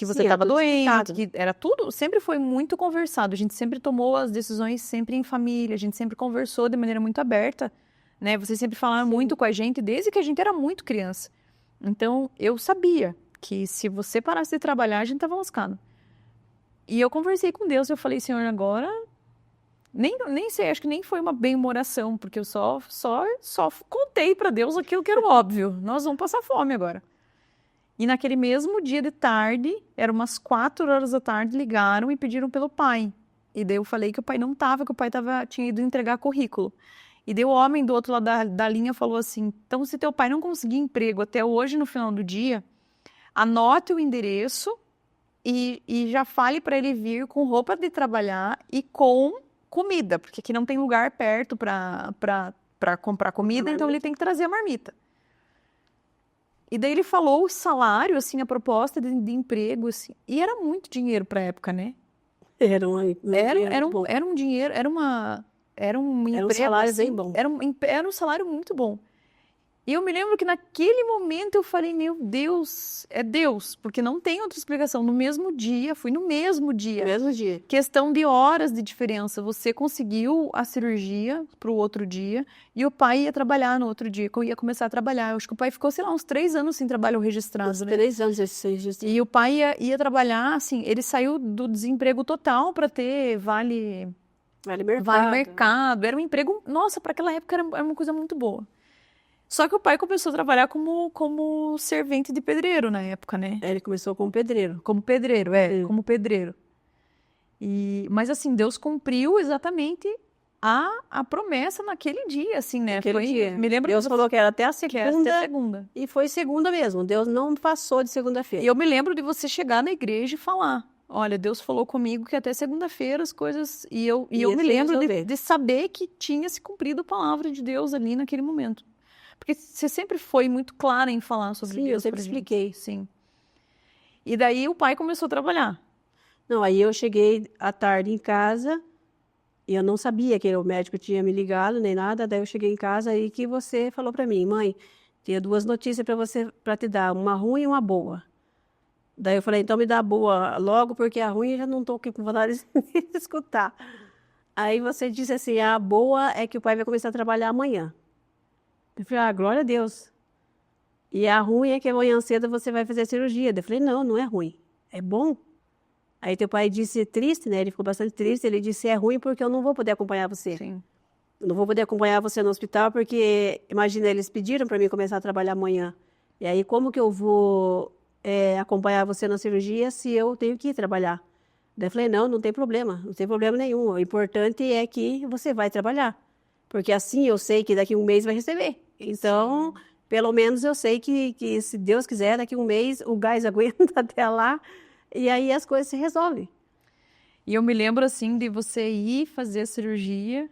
você estava doente, que era tudo... Sempre foi muito conversado. A gente sempre tomou as decisões sempre em família. A gente sempre conversou de maneira muito aberta, né? Vocês sempre falaram muito com a gente desde que a gente era muito criança. Então, eu sabia que se você parasse de trabalhar, a gente estava lascado. E eu conversei com Deus. Eu falei, Senhor, agora... Nem sei, acho que nem foi bem uma oração, porque eu só contei para Deus aquilo que era óbvio. Nós vamos passar fome agora. E naquele mesmo dia de tarde, eram umas 4 horas da tarde, ligaram e pediram pelo pai. E daí eu falei que o pai não estava, que o pai tinha ido entregar currículo. E daí o homem do outro lado da linha falou assim, então se teu pai não conseguir emprego até hoje no final do dia, anote o endereço e já fale para ele vir com roupa de trabalhar e com comida, porque aqui não tem lugar perto para comprar comida, então ele tem que trazer a marmita. E daí ele falou o salário, assim, a proposta de emprego, assim, e era muito dinheiro para a época, né? Era um dinheiro, era um emprego, um salário assim, bem bom. Era um salário muito bom. E eu me lembro que naquele momento eu falei, meu Deus, é Deus, porque não tem outra explicação. No mesmo dia, fui no mesmo dia. Questão de horas de diferença. Você conseguiu a cirurgia para o outro dia e o pai ia trabalhar no outro dia, que eu ia começar a trabalhar. Eu acho que o pai ficou, sei lá, uns 3 anos sem trabalho registrado, né? 3 anos sem registrado. E o pai ia trabalhar, assim, ele saiu do desemprego total para ter vale mercado. Era um emprego, nossa, para aquela época era uma coisa muito boa. Só que o pai começou a trabalhar como servente de pedreiro na época, né? Ele começou como pedreiro. Como pedreiro. Mas assim, Deus cumpriu exatamente a promessa naquele dia, assim, né? Me lembro Deus falou que era até a segunda. E foi segunda mesmo. Deus não passou de segunda-feira. E eu me lembro de você chegar na igreja e falar, olha, Deus falou comigo que até segunda-feira as coisas... E eu me lembro de saber que tinha se cumprido a palavra de Deus ali naquele momento. Porque você sempre foi muito clara em falar sobre Deus. Sim, eu sempre expliquei. Sim. E daí o pai começou a trabalhar. Não, aí eu cheguei à tarde em casa e eu não sabia que o médico tinha me ligado nem nada. Daí eu cheguei em casa aí que você falou para mim, mãe, tinha 2 notícias para te dar, uma ruim e uma boa. Daí eu falei, então me dá a boa logo, porque a ruim eu já não estou aqui com vontade de escutar. Aí você disse assim, a boa é que o pai vai começar a trabalhar amanhã. Eu falei, glória a Deus. E a ruim é que amanhã cedo você vai fazer a cirurgia. Eu falei, não é ruim, é bom. Aí teu pai disse, triste, né? Ele ficou bastante triste. Ele disse, é ruim porque eu não vou poder acompanhar você. Sim. Eu não vou poder acompanhar você no hospital porque, imagina, eles pediram para mim começar a trabalhar amanhã. E aí, como que eu vou acompanhar você na cirurgia se eu tenho que ir trabalhar? Daí eu falei, não tem problema nenhum. O importante é que você vai trabalhar. Porque assim eu sei que daqui a um mês vai receber. Então, pelo menos eu sei que se Deus quiser, daqui a um mês o gás aguenta até lá. E aí as coisas se resolvem. E eu me lembro, assim, de você ir fazer a cirurgia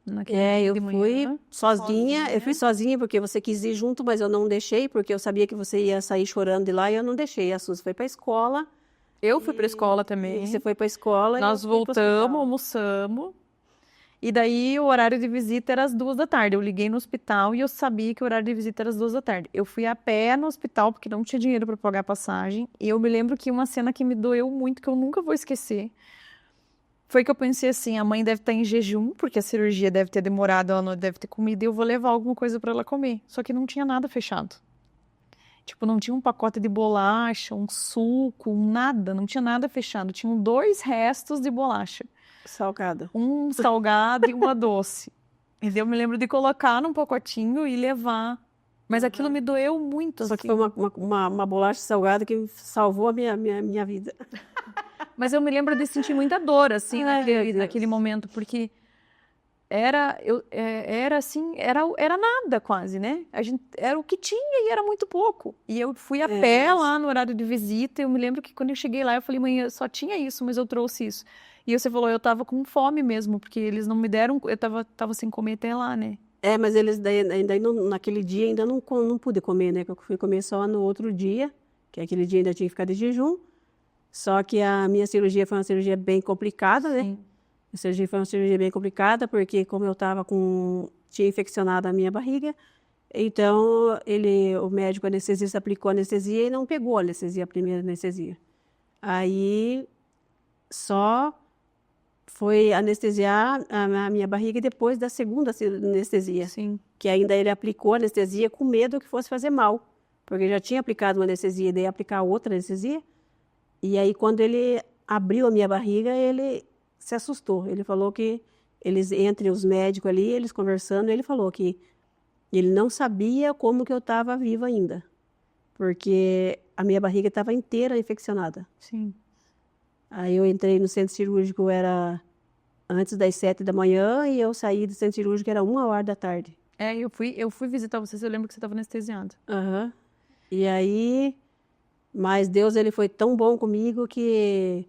Eu fui sozinha. Eu fui sozinha porque você quis ir junto, mas eu não deixei, porque eu sabia que você ia sair chorando de lá e eu não deixei. A Suzy foi para a escola. Eu fui para a escola também. Você foi para a escola. Nós voltamos, almoçamos. E daí o horário de visita era às 2 da tarde. Eu liguei no hospital e eu sabia que o horário de visita era às 2 da tarde. Eu fui a pé no hospital porque não tinha dinheiro para pagar a passagem. E eu me lembro que uma cena que me doeu muito, que eu nunca vou esquecer, foi que eu pensei assim, a mãe deve estar em jejum, porque a cirurgia deve ter demorado, ela não deve ter comido, e eu vou levar alguma coisa para ela comer. Só que não tinha nada fechado. Tipo, não tinha um pacote de bolacha, um suco, nada. Não tinha nada fechado. Tinham 2 restos de bolacha. Salgado. Um salgado e uma doce. E daí eu me lembro de colocar num pacotinho e levar. Mas aquilo me doeu muito. Só que foi uma bolacha salgada que salvou a minha vida. Mas eu me lembro de sentir muita dor, assim, naquele momento, porque era assim, era nada quase, né? Era o que tinha e era muito pouco. E eu fui a pé lá no horário de visita. Eu me lembro que quando eu cheguei lá, eu falei, mãe, só tinha isso, mas eu trouxe isso. E você falou, eu tava com fome mesmo, porque eles não me deram, eu tava sem comer até lá, né? Mas eles ainda naquele dia ainda não pude comer, né? Que eu fui comer só no outro dia, que aquele dia ainda tinha que ficar de jejum. Só que a minha cirurgia foi uma cirurgia bem complicada, né? Sim. A cirurgia foi uma cirurgia bem complicada, porque como eu tinha infeccionado a minha barriga, então o médico anestesista aplicou anestesia e não pegou a primeira anestesia. Aí só foi anestesiar a minha barriga depois da segunda anestesia. Sim. Que ainda ele aplicou anestesia com medo que fosse fazer mal, porque já tinha aplicado uma anestesia e daí aplicar outra anestesia. E aí quando ele abriu a minha barriga, ele se assustou. Ele falou que entre os médicos ali, eles conversando, ele falou que ele não sabia como que eu estava viva ainda, porque a minha barriga estava inteira infeccionada. Sim. Aí eu entrei no centro cirúrgico, era antes das 7 da manhã, e eu saí do centro cirúrgico, era 1h da tarde. Eu fui visitar você, eu lembro que você estava anestesiado. E aí, mas Deus, ele foi tão bom comigo que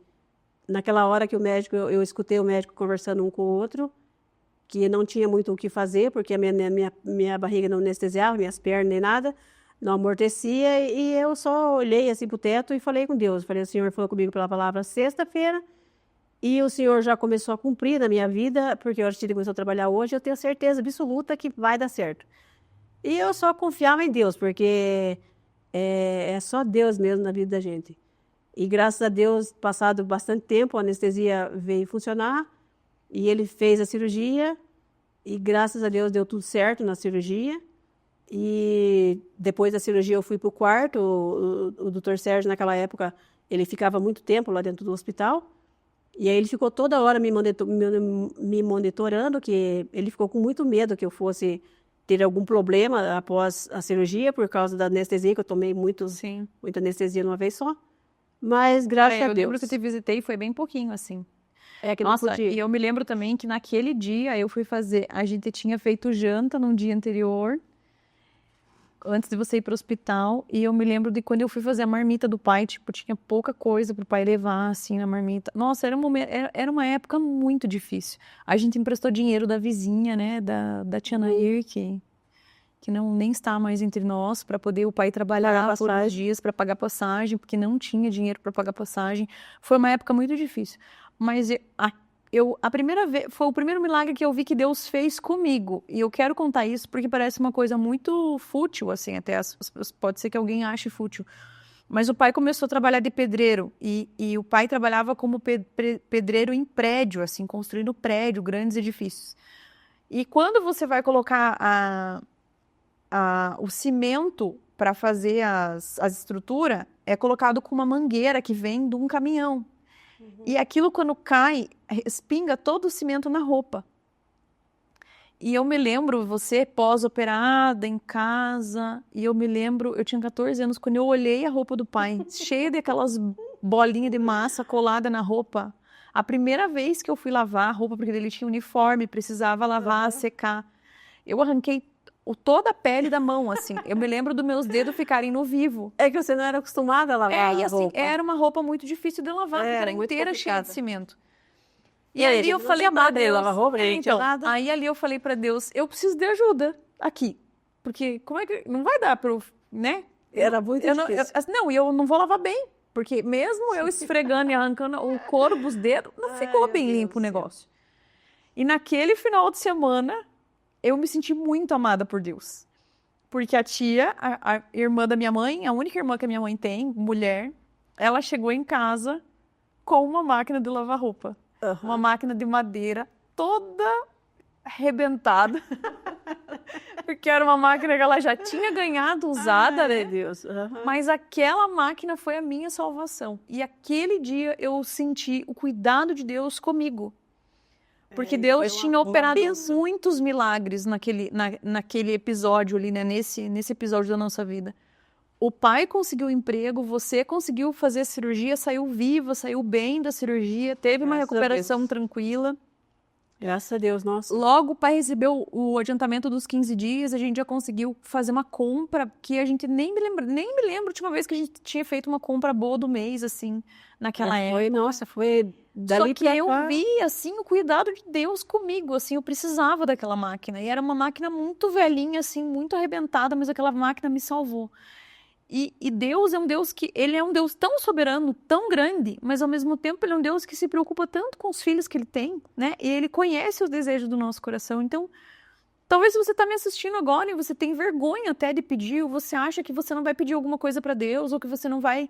naquela hora que eu escutei o médico conversando um com o outro, que não tinha muito o que fazer, porque a minha barriga não anestesiava, minhas pernas nem nada, não amortecia, e eu só olhei assim para o teto e falei com Deus. Falei, o Senhor falou comigo pela palavra sexta-feira, e o Senhor já começou a cumprir na minha vida, porque a Aristide começou a trabalhar hoje, eu tenho certeza absoluta que vai dar certo. E eu só confiava em Deus, porque é só Deus mesmo na vida da gente. E graças a Deus, passado bastante tempo, a anestesia veio funcionar, e ele fez a cirurgia, e graças a Deus deu tudo certo na cirurgia. E depois da cirurgia eu fui para o quarto, o doutor Sérgio naquela época, ele ficava muito tempo lá dentro do hospital, e aí ele ficou toda hora me monitorando, que ele ficou com muito medo que eu fosse ter algum problema após a cirurgia, por causa da anestesia, que eu tomei muita anestesia de uma vez só, mas graças a Deus. Eu lembro que eu te visitei, foi bem pouquinho assim. Que nossa, e eu me lembro também que naquele dia eu fui a gente tinha feito janta num dia anterior, antes de você ir para o hospital, e eu me lembro de quando eu fui fazer a marmita do pai, tipo, tinha pouca coisa para o pai levar, assim, na marmita. Nossa, era uma época muito difícil. A gente emprestou dinheiro da vizinha, né, da tia Nair, que nem está mais entre nós, para poder o pai trabalhar por uns dias para pagar passagem, porque não tinha dinheiro para pagar passagem. Foi uma época muito difícil. Mas a primeira vez, foi o primeiro milagre que eu vi que Deus fez comigo. E eu quero contar isso porque parece uma coisa muito fútil, assim, até pode ser que alguém ache fútil. Mas o pai começou a trabalhar de pedreiro e o pai trabalhava como pedreiro em prédio, assim, construindo prédio, grandes edifícios. E quando você vai colocar o cimento para fazer as estruturas, é colocado com uma mangueira que vem de um caminhão. E aquilo, quando cai, espinga todo o cimento na roupa. E eu me lembro, você pós-operada, em casa, e eu me lembro, eu tinha 14 anos, quando eu olhei a roupa do pai, cheia daquelas bolinhas de massa colada na roupa. A primeira vez que eu fui lavar a roupa, porque ele tinha uniforme, precisava lavar, secar, eu arranquei toda a pele da mão, assim. Eu me lembro dos meus dedos ficarem no vivo. É que você não era acostumada a lavar e assim, a roupa. Era uma roupa muito difícil de lavar, porque era inteira cheia de cimento. E ali eu falei pra Deus, lava-roupa, então, aí ali eu falei pra Deus, eu preciso de ajuda aqui. Porque como é que... Não vai dar pra eu, né? Era muito difícil. Não, e eu não vou lavar bem. Porque mesmo eu esfregando e arrancando o couro dos dedos, não ficou bem limpo o negócio. E naquele final de semana, eu me senti muito amada por Deus. Porque a tia, a irmã da minha mãe, a única irmã que a minha mãe tem, mulher, ela chegou em casa com uma máquina de lavar roupa. Uma máquina de madeira toda arrebentada. Porque era uma máquina que ela já tinha ganhado usada, né? Deus. Mas aquela máquina foi a minha salvação. E aquele dia eu senti o cuidado de Deus comigo. Porque Deus tinha operado muitos milagres naquele episódio ali, né? Nesse episódio da nossa vida. O pai conseguiu emprego, você conseguiu fazer a cirurgia, saiu viva, saiu bem da cirurgia, teve uma recuperação tranquila. Graças a Deus, nossa. Logo o pai recebeu o adiantamento dos 15 dias, a gente já conseguiu fazer uma compra que a gente nem me lembro a última vez que a gente tinha feito uma compra boa do mês, assim, naquela época. Foi dali Só que eu vi, assim, o cuidado de Deus comigo, assim, eu precisava daquela máquina. E era uma máquina muito velhinha, assim, muito arrebentada, mas aquela máquina me salvou. E Deus é um Deus que, ele é um Deus tão soberano, tão grande, mas ao mesmo tempo ele é um Deus que se preocupa tanto com os filhos que ele tem, né? E ele conhece os desejos do nosso coração. Então, talvez você está me assistindo agora e você tem vergonha até de pedir, ou você acha que você não vai pedir alguma coisa para Deus, ou que você não vai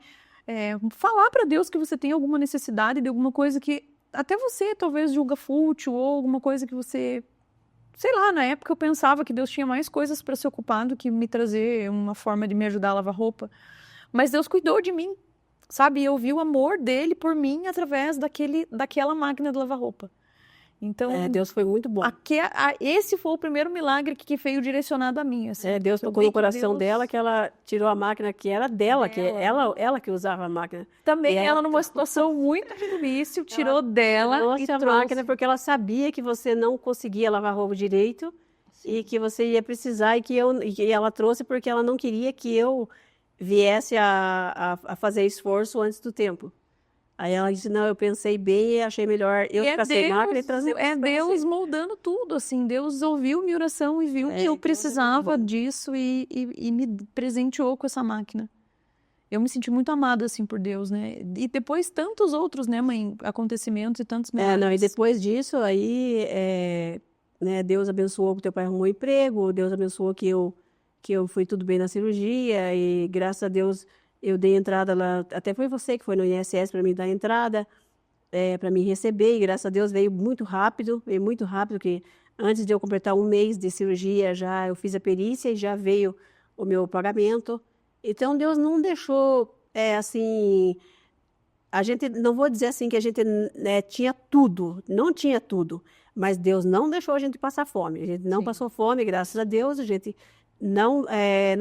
falar para Deus que você tem alguma necessidade de alguma coisa que até você talvez julga fútil, ou alguma coisa que você... Sei lá, na época eu pensava que Deus tinha mais coisas para se ocupar do que me trazer uma forma de me ajudar a lavar roupa. Mas Deus cuidou de mim, sabe? Eu vi o amor dele por mim através daquela máquina de lavar roupa. Então, Deus foi muito bom. Esse foi o primeiro milagre que veio direcionado a mim. Assim. Deus tocou no coração dela, que ela tirou a máquina que era dela, que ela que usava a máquina. Também ela, numa situação muito difícil, tirou dela e trouxe a máquina porque ela sabia que você não conseguia lavar roupa direito. Sim. E que você ia precisar, e ela trouxe porque ela não queria que eu viesse a fazer esforço antes do tempo. Aí ela disse, não, eu pensei bem e achei melhor eu ficar sem máquina e trazer Deus moldando tudo, assim. Deus ouviu minha oração e viu que eu precisava disso e me presenteou com essa máquina. Eu me senti muito amada, assim, por Deus, né? E depois tantos outros, né, mãe? Acontecimentos e tantos milagres. E depois disso, aí, né, Deus abençoou que teu pai arrumou um emprego, Deus abençoou que eu fui tudo bem na cirurgia e graças a Deus... Eu dei entrada lá, até foi você que foi no INSS para me dar entrada, para me receber, e graças a Deus veio muito rápido, que antes de eu completar um mês de cirurgia, já eu fiz a perícia e já veio o meu pagamento. Então, Deus não deixou, assim, a gente, não vou dizer assim que a gente tinha tudo, não tinha tudo, mas Deus não deixou a gente passar fome, a gente não passou fome, graças a Deus, a gente não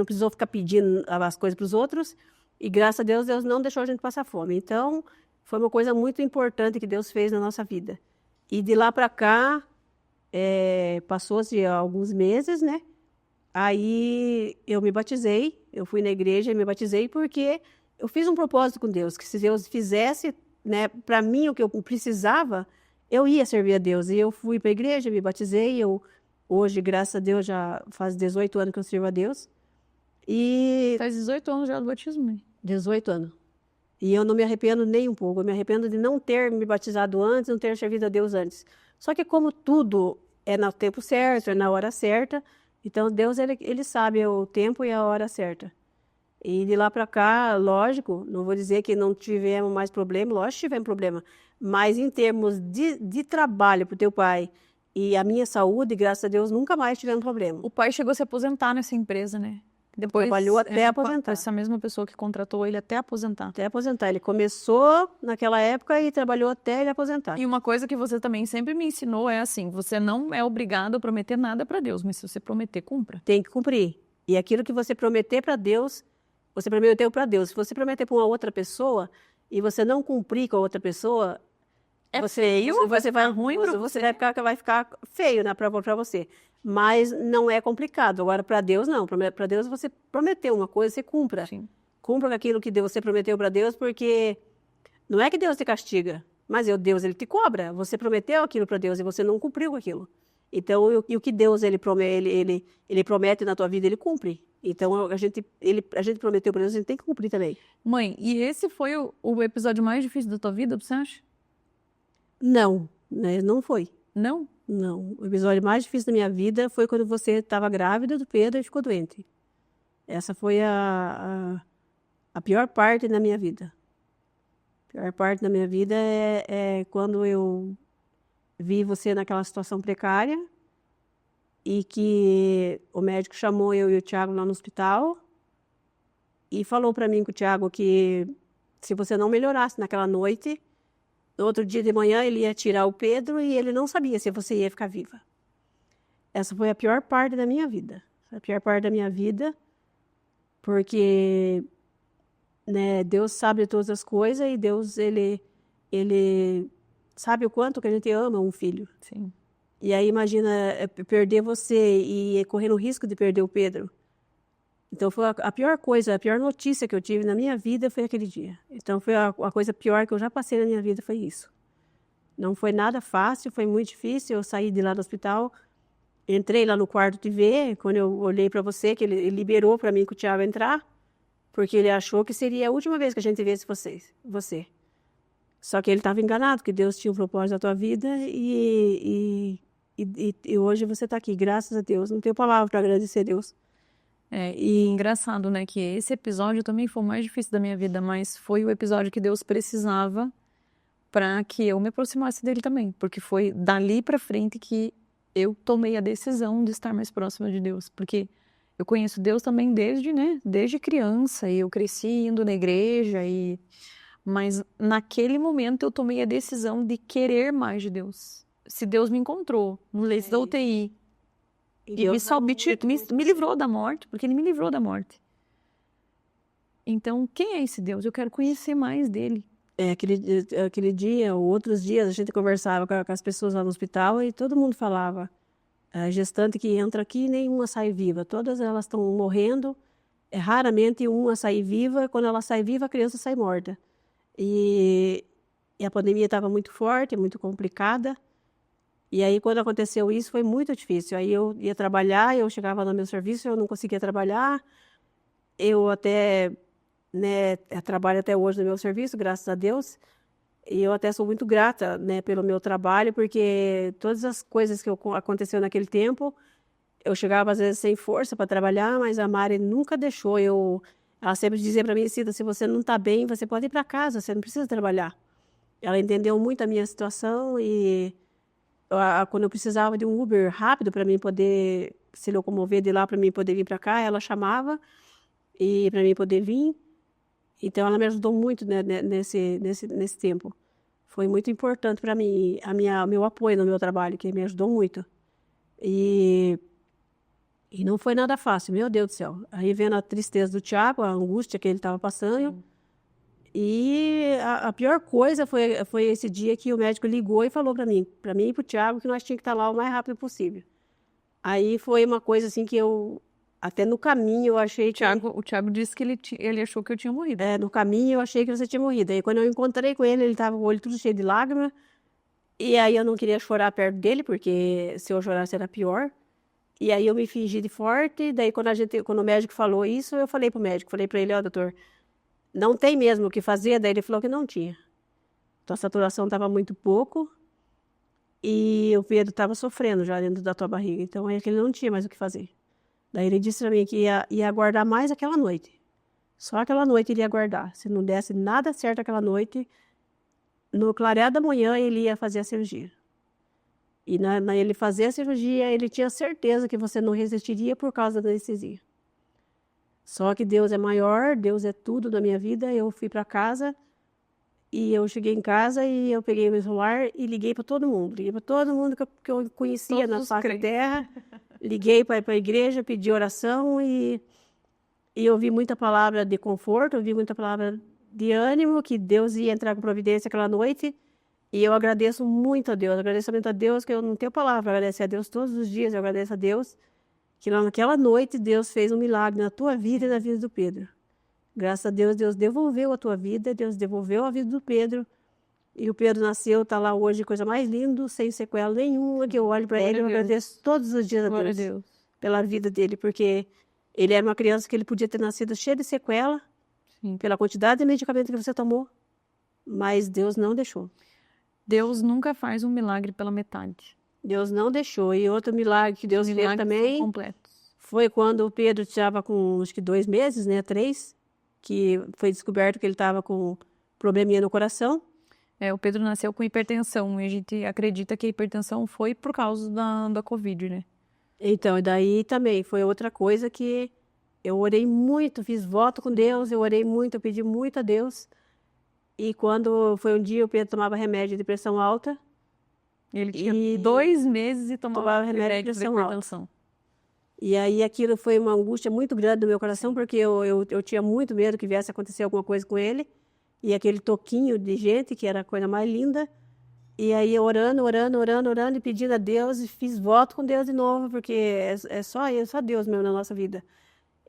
precisou ficar pedindo as coisas para os outros. E graças a Deus, Deus não deixou a gente passar fome. Então, foi uma coisa muito importante que Deus fez na nossa vida. E de lá para cá, passou-se alguns meses, né? Aí eu me batizei, eu fui na igreja e me batizei porque eu fiz um propósito com Deus, que se Deus fizesse, né, para mim o que eu precisava, eu ia servir a Deus. E eu fui para a igreja, me batizei, hoje, graças a Deus, já faz 18 anos que eu sirvo a Deus. E... Faz 18 anos já do batismo, né? 18 anos. E eu não me arrependo nem um pouco. Eu me arrependo de não ter me batizado antes, não ter servido a Deus antes. Só que como tudo é no tempo certo, é na hora certa, então Deus, ele sabe o tempo e a hora certa. E de lá para cá, lógico, não vou dizer que não tivemos mais problema, lógico que tivemos problema, mas em termos de trabalho para o teu pai e a minha saúde, graças a Deus, nunca mais tivemos problema. O pai chegou a se aposentar nessa empresa, né? Depois trabalhou até aposentar. Essa mesma pessoa que contratou ele até aposentar. Até aposentar. Ele começou naquela época e trabalhou até ele aposentar. E uma coisa que você também sempre me ensinou é assim, você não é obrigado a prometer nada para Deus, mas se você prometer, cumpra. Tem que cumprir. E aquilo que você prometer para Deus, você prometeu para Deus. Se você prometer para uma outra pessoa e você não cumprir com a outra pessoa, feio, você vai ruim para você. Vai ficar feio, né, para você. Mas não é complicado. Agora, para Deus, não. Para Deus, você prometeu uma coisa, você cumpra. Sim. Cumpra aquilo que você prometeu para Deus, porque não é que Deus te castiga. Mas Deus, ele te cobra. Você prometeu aquilo para Deus e você não cumpriu aquilo. Então, e o que Deus ele promete na tua vida, ele cumpre. Então, a gente prometeu para Deus, a gente tem que cumprir também. Mãe, e esse foi o episódio mais difícil da tua vida, você acha? Não, né? Não foi. Não? Não. O episódio mais difícil da minha vida foi quando você estava grávida do Pedro e ficou doente. Essa foi a pior parte da minha vida. A pior parte da minha vida é quando eu vi você naquela situação precária e que o médico chamou eu e o Tiago lá no hospital e falou para mim com o Tiago que se você não melhorasse naquela noite, no outro dia de manhã ele ia tirar o Pedro e ele não sabia se você ia ficar viva. Essa foi a pior parte da minha vida. A pior parte da minha vida, porque, né, Deus sabe todas as coisas e Deus, ele sabe o quanto que a gente ama um filho. Sim. E aí imagina perder você e correr o risco de perder o Pedro. Então foi a pior coisa, a pior notícia que eu tive na minha vida foi aquele dia. Então foi a coisa pior que eu já passei na minha vida, foi isso. Não foi nada fácil, foi muito difícil. Eu saí de lá do hospital, entrei lá no quarto de ver, quando eu olhei para você, que ele liberou para mim que o Tiago entrar, porque ele achou que seria a última vez que a gente visse você. Só que ele estava enganado, que Deus tinha um propósito na tua vida e hoje você está aqui, graças a Deus. Não tenho palavra para agradecer a Deus. E engraçado, né, que esse episódio também foi o mais difícil da minha vida, mas foi o episódio que Deus precisava para que eu me aproximasse dele também, porque foi dali para frente que eu tomei a decisão de estar mais próxima de Deus, porque eu conheço Deus também desde criança, e eu cresci indo na igreja, mas naquele momento eu tomei a decisão de querer mais de Deus. Se Deus me encontrou no leito da UTI, e me livrou da morte, porque ele me livrou da morte. Então, quem é esse Deus? Eu quero conhecer mais dele. Aquele dia, ou outros dias, a gente conversava com as pessoas lá no hospital e todo mundo falava, a gestante que entra aqui, nenhuma sai viva. Todas elas estão morrendo, raramente uma sai viva. Quando ela sai viva, a criança sai morta. E a pandemia estava muito forte, muito complicada. E aí, quando aconteceu isso, foi muito difícil. Aí eu ia trabalhar, eu chegava no meu serviço, eu não conseguia trabalhar. Eu até, né, trabalho até hoje no meu serviço, graças a Deus. E eu até sou muito grata, né, pelo meu trabalho, porque todas as coisas que aconteceu naquele tempo, eu chegava às vezes sem força para trabalhar, mas a Mari nunca deixou. Ela sempre dizia para mim, Cida, se você não está bem, você pode ir para casa, você não precisa trabalhar. Ela entendeu muito a minha situação e quando eu precisava de um Uber rápido para mim poder se locomover de lá para mim poder vir para cá, ela chamava e para mim poder vir. Então ela me ajudou muito, né, nesse tempo. Foi muito importante para mim meu apoio no meu trabalho, que me ajudou muito. E não foi nada fácil, meu Deus do céu. Aí vendo a tristeza do Tiago, a angústia que ele estava passando. E a pior coisa foi esse dia que o médico ligou e falou para mim e para o Tiago, que nós tínhamos que estar lá o mais rápido possível. Aí foi uma coisa assim que até no caminho eu achei que... O Tiago disse que ele achou que eu tinha morrido. No caminho eu achei que você tinha morrido. Aí quando eu encontrei com ele estava com o olho tudo cheio de lágrimas. E aí eu não queria chorar perto dele, porque se eu chorasse era pior. E aí eu me fingi de forte. Daí quando o médico falou isso, eu falei para o médico, falei para ele, doutor, não tem mesmo o que fazer? Daí ele falou que não tinha. Então a saturação estava muito pouco e o Pedro estava sofrendo já dentro da tua barriga. Então é que ele não tinha mais o que fazer. Daí ele disse para mim que ia aguardar mais aquela noite. Só aquela noite ele ia aguardar. Se não desse nada certo aquela noite, no clarear da manhã ele ia fazer a cirurgia. E ele fazer a cirurgia, ele tinha certeza que você não resistiria por causa da anestesia. Só que Deus é maior, Deus é tudo na minha vida. Eu fui para casa e eu cheguei em casa e eu peguei o meu celular e liguei para todo mundo. Liguei para todo mundo que eu conhecia na face da terra. Liguei para a igreja, pedi oração e eu ouvi muita palavra de conforto, ouvi muita palavra de ânimo, que Deus ia entrar com providência aquela noite. E eu agradeço muito a Deus, agradeço muito a Deus, que eu não tenho palavra para agradecer a Deus todos os dias, eu agradeço a Deus que lá naquela noite Deus fez um milagre na tua vida e na vida do Pedro. Graças a Deus, Deus devolveu a tua vida, Deus devolveu a vida do Pedro. E o Pedro nasceu, está lá hoje, coisa mais linda, sem sequela nenhuma, que eu olho para ele e agradeço todos os dias a Deus pela vida dele, porque ele era uma criança que ele podia ter nascido cheia de sequela, Sim. pela quantidade de medicamento que você tomou, mas Deus não deixou. Deus nunca faz um milagre pela metade. Deus não deixou. E outro milagre que Deus fez também completos. foi quando o Pedro estava com, acho que 2 meses, né, 3, que foi descoberto que ele estava com probleminha no coração. O Pedro nasceu com hipertensão e a gente acredita que a hipertensão foi por causa da Covid, né? Então, e daí também foi outra coisa que eu orei muito, fiz voto com Deus, eu orei muito, eu pedi muito a Deus. E quando foi um dia, o Pedro tomava remédio de pressão alta. Ele tinha 2 meses e tomava remédio de pressão alta. E aí aquilo foi uma angústia muito grande no meu coração, porque eu tinha muito medo que viesse a acontecer alguma coisa com ele. E aquele toquinho de gente, que era a coisa mais linda. E aí eu orando e pedindo a Deus, e fiz voto com Deus de novo, porque é só Deus mesmo na nossa vida.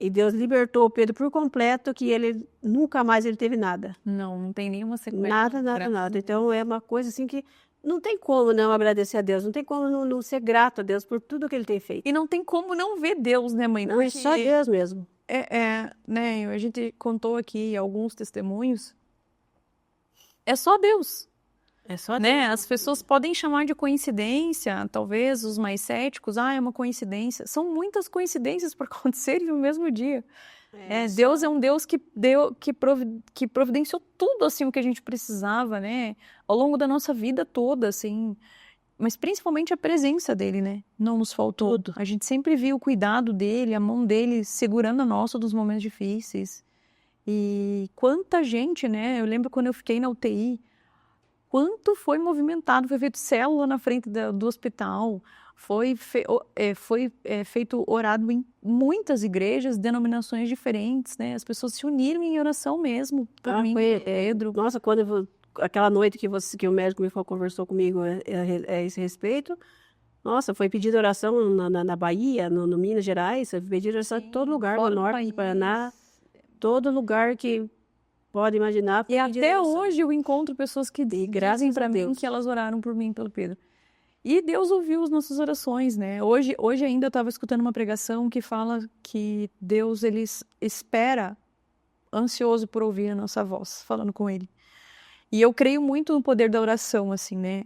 E Deus libertou o Pedro por completo, que ele nunca mais ele teve nada. Não tem nenhuma sequela. Nada. Então é uma coisa assim que não tem como não agradecer a Deus, não tem como não ser grato a Deus por tudo que ele tem feito. E não tem como não ver Deus, né, mãe? Não, é só Deus mesmo. Né, a gente contou aqui alguns testemunhos. É só Deus. É só Deus. Né? As pessoas podem chamar de coincidência, talvez os mais céticos, é uma coincidência. São muitas coincidências por acontecerem no mesmo dia. Deus é um Deus que providenciou tudo assim o que a gente precisava, né? Ao longo da nossa vida toda, assim. Mas principalmente a presença dele, né? Não nos faltou. Tudo. A gente sempre viu o cuidado dele, a mão dele segurando a nossa nos momentos difíceis. E quanta gente, né? Eu lembro quando eu fiquei na UTI, quanto foi movimentado, foi feito célula na frente do hospital, foi feito orado em muitas igrejas, denominações diferentes, né? As pessoas se uniram em oração mesmo, por mim, Pedro. Nossa, aquela noite que o médico conversou comigo a esse respeito, nossa, foi pedido oração na Bahia, no Minas Gerais, foi pedido oração em todo lugar, no norte do Paraná, todo lugar que pode imaginar. E até hoje eu encontro pessoas que dizem para mim que elas oraram por mim, pelo Pedro. E Deus ouviu as nossas orações, né? Hoje ainda eu estava escutando uma pregação que fala que Deus, ele espera, ansioso por ouvir a nossa voz, falando com ele. E eu creio muito no poder da oração, assim, né?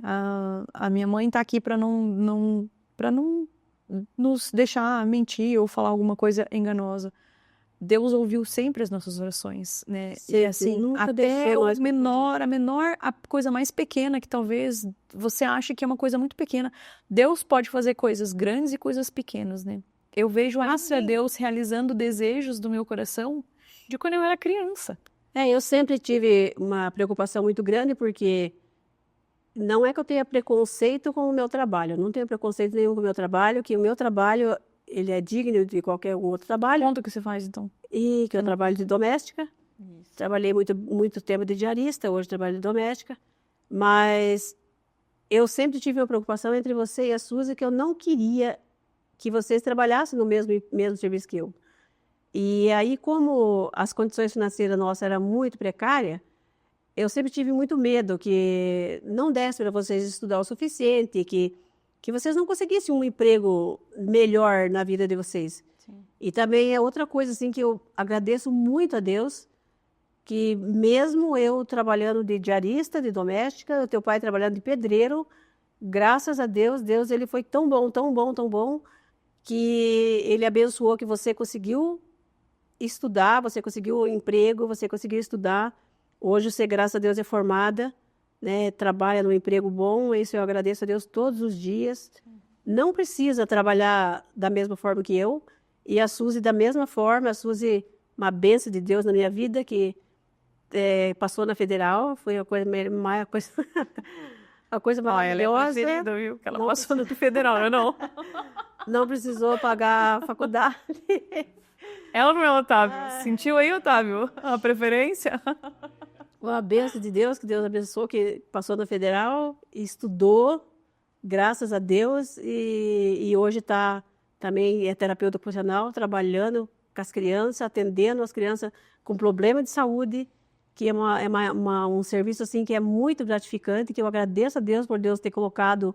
A minha mãe está aqui para não nos deixar mentir ou falar alguma coisa enganosa. Deus ouviu sempre as nossas orações, né? Sim, e assim, até a coisa mais pequena, que talvez você ache que é uma coisa muito pequena, Deus pode fazer coisas grandes e coisas pequenas, né? Eu vejo a Deus realizando desejos do meu coração de quando eu era criança. Eu sempre tive uma preocupação muito grande, porque não é que eu tenha preconceito com o meu trabalho, eu não tenho preconceito nenhum com o meu trabalho, que o meu trabalho ele é digno de qualquer outro trabalho. Conta o que você faz, então. E que eu trabalho de doméstica. Isso. Trabalhei muito tempo de diarista, hoje trabalho de doméstica. Mas eu sempre tive uma preocupação entre você e a Suzy, que eu não queria que vocês trabalhassem no mesmo serviço que eu. E aí, como as condições financeiras nossas eram muito precárias, eu sempre tive muito medo que não desse para vocês estudar o suficiente, que vocês não conseguissem um emprego melhor na vida de vocês. Sim. E também é outra coisa assim que eu agradeço muito a Deus, que mesmo eu trabalhando de diarista, de doméstica, o teu pai trabalhando de pedreiro, graças a Deus, ele foi tão bom, que ele abençoou que você conseguiu estudar, você conseguiu emprego, você conseguiu estudar. Hoje você, graças a Deus, é formada, né, trabalha num emprego bom, isso eu agradeço a Deus todos os dias. Não precisa trabalhar da mesma forma que eu, e a Suzy da mesma forma. A Suzy, uma bênção de Deus na minha vida, que passou na Federal, foi a coisa maravilhosa. Ela é preferida, viu? Que ela passou na Federal, eu não. Não precisou pagar a faculdade. Ela não é, Otávio? Sentiu aí, Otávio, a preferência? Uma bênção de Deus, que Deus abençoou, que passou na Federal, estudou, graças a Deus, e hoje também é terapeuta ocupacional, trabalhando com as crianças, atendendo as crianças com problema de saúde, que é um serviço assim que é muito gratificante, que eu agradeço a Deus por Deus ter colocado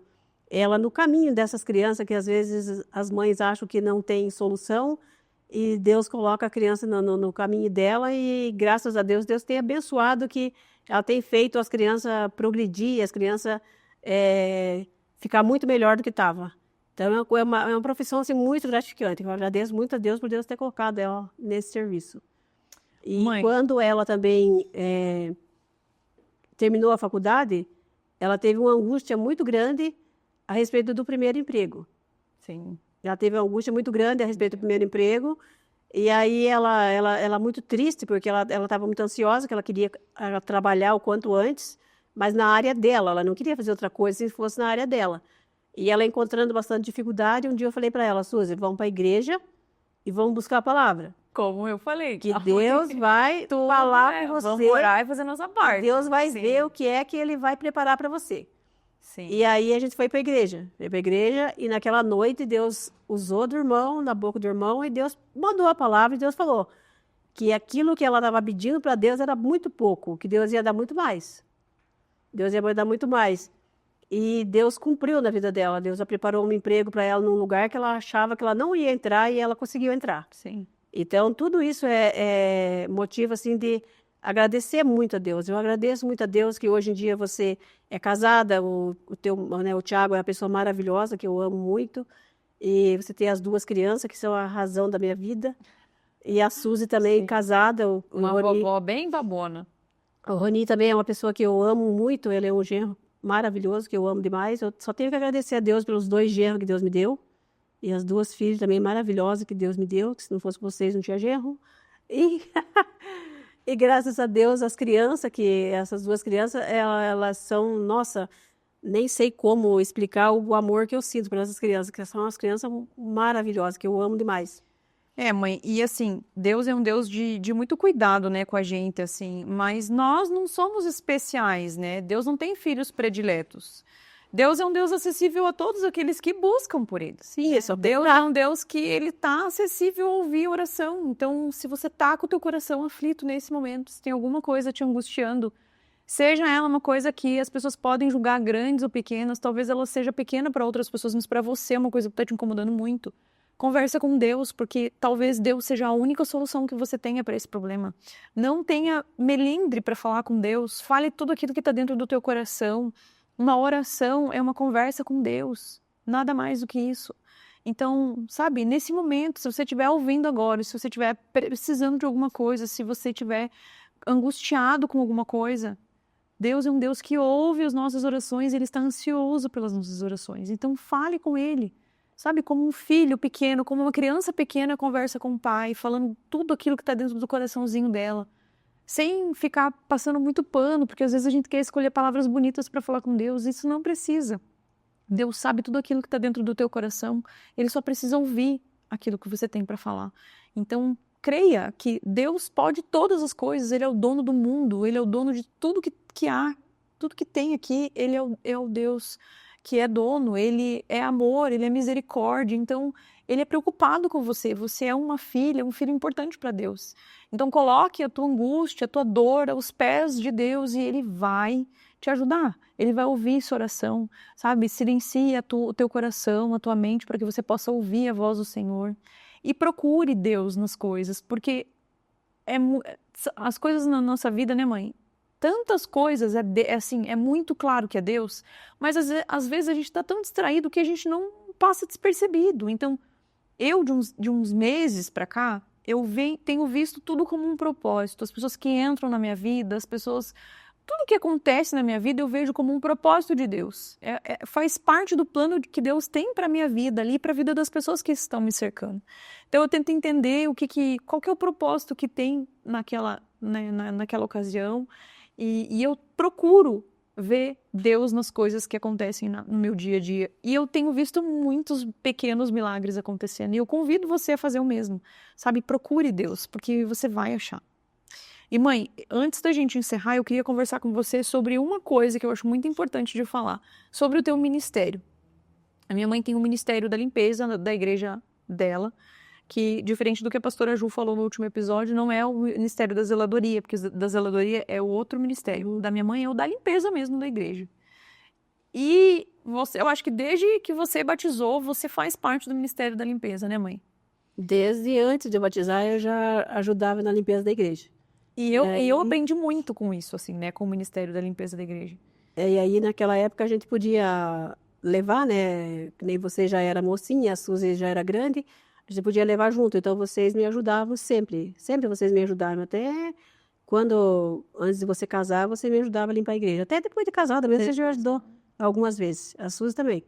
ela no caminho dessas crianças que às vezes as mães acham que não tem solução e Deus coloca a criança no caminho dela e graças a Deus, Deus tem abençoado que ela tem feito as crianças progredir, as crianças ficar muito melhor do que estava. Então é uma profissão assim, muito gratificante. Eu agradeço muito a Deus por Deus ter colocado ela nesse serviço. E Mãe. quando ela também terminou a faculdade, ela teve uma angústia muito grande a respeito do primeiro emprego. Sim. Ela teve uma angústia muito grande a respeito do primeiro emprego. E aí ela muito triste, porque ela estava muito ansiosa, que ela queria trabalhar o quanto antes, mas na área dela. Ela não queria fazer outra coisa se fosse na área dela. E ela encontrando bastante dificuldade, um dia eu falei para ela, Suzy, vamos para a igreja e vamos buscar a palavra. Como eu falei. Que Deus vai falar com você. Vamos orar e fazer a nossa parte. Deus vai ver o que é que Ele vai preparar para você. Sim. E aí a gente foi para a igreja. Foi para a igreja e naquela noite Deus usou do irmão, na boca do irmão, e Deus mandou a palavra e Deus falou que aquilo que ela estava pedindo para Deus era muito pouco, que Deus ia dar muito mais. Deus ia dar muito mais. E Deus cumpriu na vida dela. Deus já preparou um emprego para ela num lugar que ela achava que ela não ia entrar e ela conseguiu entrar. Sim. Então, tudo isso é motivo assim, de agradecer muito a Deus. Eu agradeço muito a Deus que hoje em dia você é casada, o Tiago é uma pessoa maravilhosa, que eu amo muito. E você tem as duas crianças, que são a razão da minha vida. E a Suzy também, Sim. casada. Uma Rony, vovó bem babona. O Rony também é uma pessoa que eu amo muito. Ele é um genro maravilhoso, que eu amo demais. Eu só tenho que agradecer a Deus pelos 2 genros que Deus me deu. E as 2 filhas também maravilhosas que Deus me deu, que se não fosse vocês não tinha genro. E graças a Deus as crianças, que essas 2 crianças, elas são, nossa, nem sei como explicar o amor que eu sinto por essas crianças, que são umas crianças maravilhosas, que eu amo demais. Mãe, e assim, Deus é um Deus de muito cuidado, né, com a gente, assim, mas nós não somos especiais, né? Deus não tem filhos prediletos. Deus é um Deus acessível a todos aqueles que buscam por Ele. Sim, Deus é um Deus que Ele está acessível a ouvir oração. Então, se você está com o teu coração aflito nesse momento, se tem alguma coisa te angustiando, seja ela uma coisa que as pessoas podem julgar grandes ou pequenas, talvez ela seja pequena para outras pessoas, mas para você é uma coisa que está te incomodando muito. Conversa com Deus, porque talvez Deus seja a única solução que você tenha para esse problema. Não tenha melindre para falar com Deus. Fale tudo aquilo que está dentro do teu coração. Uma oração é uma conversa com Deus. Nada mais do que isso. Então, sabe, nesse momento, se você estiver ouvindo agora, se você estiver precisando de alguma coisa, se você estiver angustiado com alguma coisa, Deus é um Deus que ouve as nossas orações, Ele está ansioso pelas nossas orações. Então, fale com Ele. Sabe, como um filho pequeno, como uma criança pequena conversa com o pai, falando tudo aquilo que está dentro do coraçãozinho dela, sem ficar passando muito pano, porque às vezes a gente quer escolher palavras bonitas para falar com Deus, isso não precisa. Deus sabe tudo aquilo que está dentro do teu coração, Ele só precisa ouvir aquilo que você tem para falar. Então, creia que Deus pode todas as coisas, Ele é o dono do mundo, Ele é o dono de tudo que há, tudo que tem aqui, Ele é o Deus que é dono, Ele é amor, Ele é misericórdia, então Ele é preocupado com você, você é uma filha, um filho importante para Deus. Então coloque a tua angústia, a tua dor aos pés de Deus e Ele vai te ajudar, Ele vai ouvir sua oração, sabe? Silencie o teu coração, a tua mente para que você possa ouvir a voz do Senhor e procure Deus nas coisas, porque as coisas na nossa vida, né, mãe? Tantas coisas, é muito claro que é Deus, mas às vezes a gente está tão distraído que a gente não passa despercebido. Então, eu de uns meses para cá, tenho visto tudo como um propósito. As pessoas que entram na minha vida, tudo que acontece na minha vida eu vejo como um propósito de Deus. Faz parte do plano que Deus tem para a minha vida ali, para a vida das pessoas que estão me cercando. Então eu tento entender qual que é o propósito que tem naquela ocasião. E eu procuro ver Deus nas coisas que acontecem no meu dia a dia. E eu tenho visto muitos pequenos milagres acontecendo. E eu convido você a fazer o mesmo. Sabe, procure Deus, porque você vai achar. E mãe, antes da gente encerrar, eu queria conversar com você sobre uma coisa que eu acho muito importante de falar. Sobre o teu ministério. A minha mãe tem um ministério da limpeza da igreja dela. que, diferente do que a pastora Ju falou no último episódio, não é o ministério da zeladoria, porque da zeladoria é o outro ministério. O da minha mãe é o da limpeza mesmo da igreja. E eu acho que desde que você batizou, você faz parte do ministério da limpeza, né, mãe? Desde antes de eu batizar, eu já ajudava na limpeza da igreja. E eu aprendi muito com isso, assim, né, com o ministério da limpeza da igreja. E aí, naquela época, a gente podia levar, né? Que nem você já era mocinha, a Suzy já era grande, a gente podia levar junto. Então, vocês me ajudavam sempre. Sempre vocês me ajudaram. Até quando, antes de você casar, você me ajudava a limpar a igreja. Até depois de casada mesmo, você já ajudou algumas vezes. A Suzy também.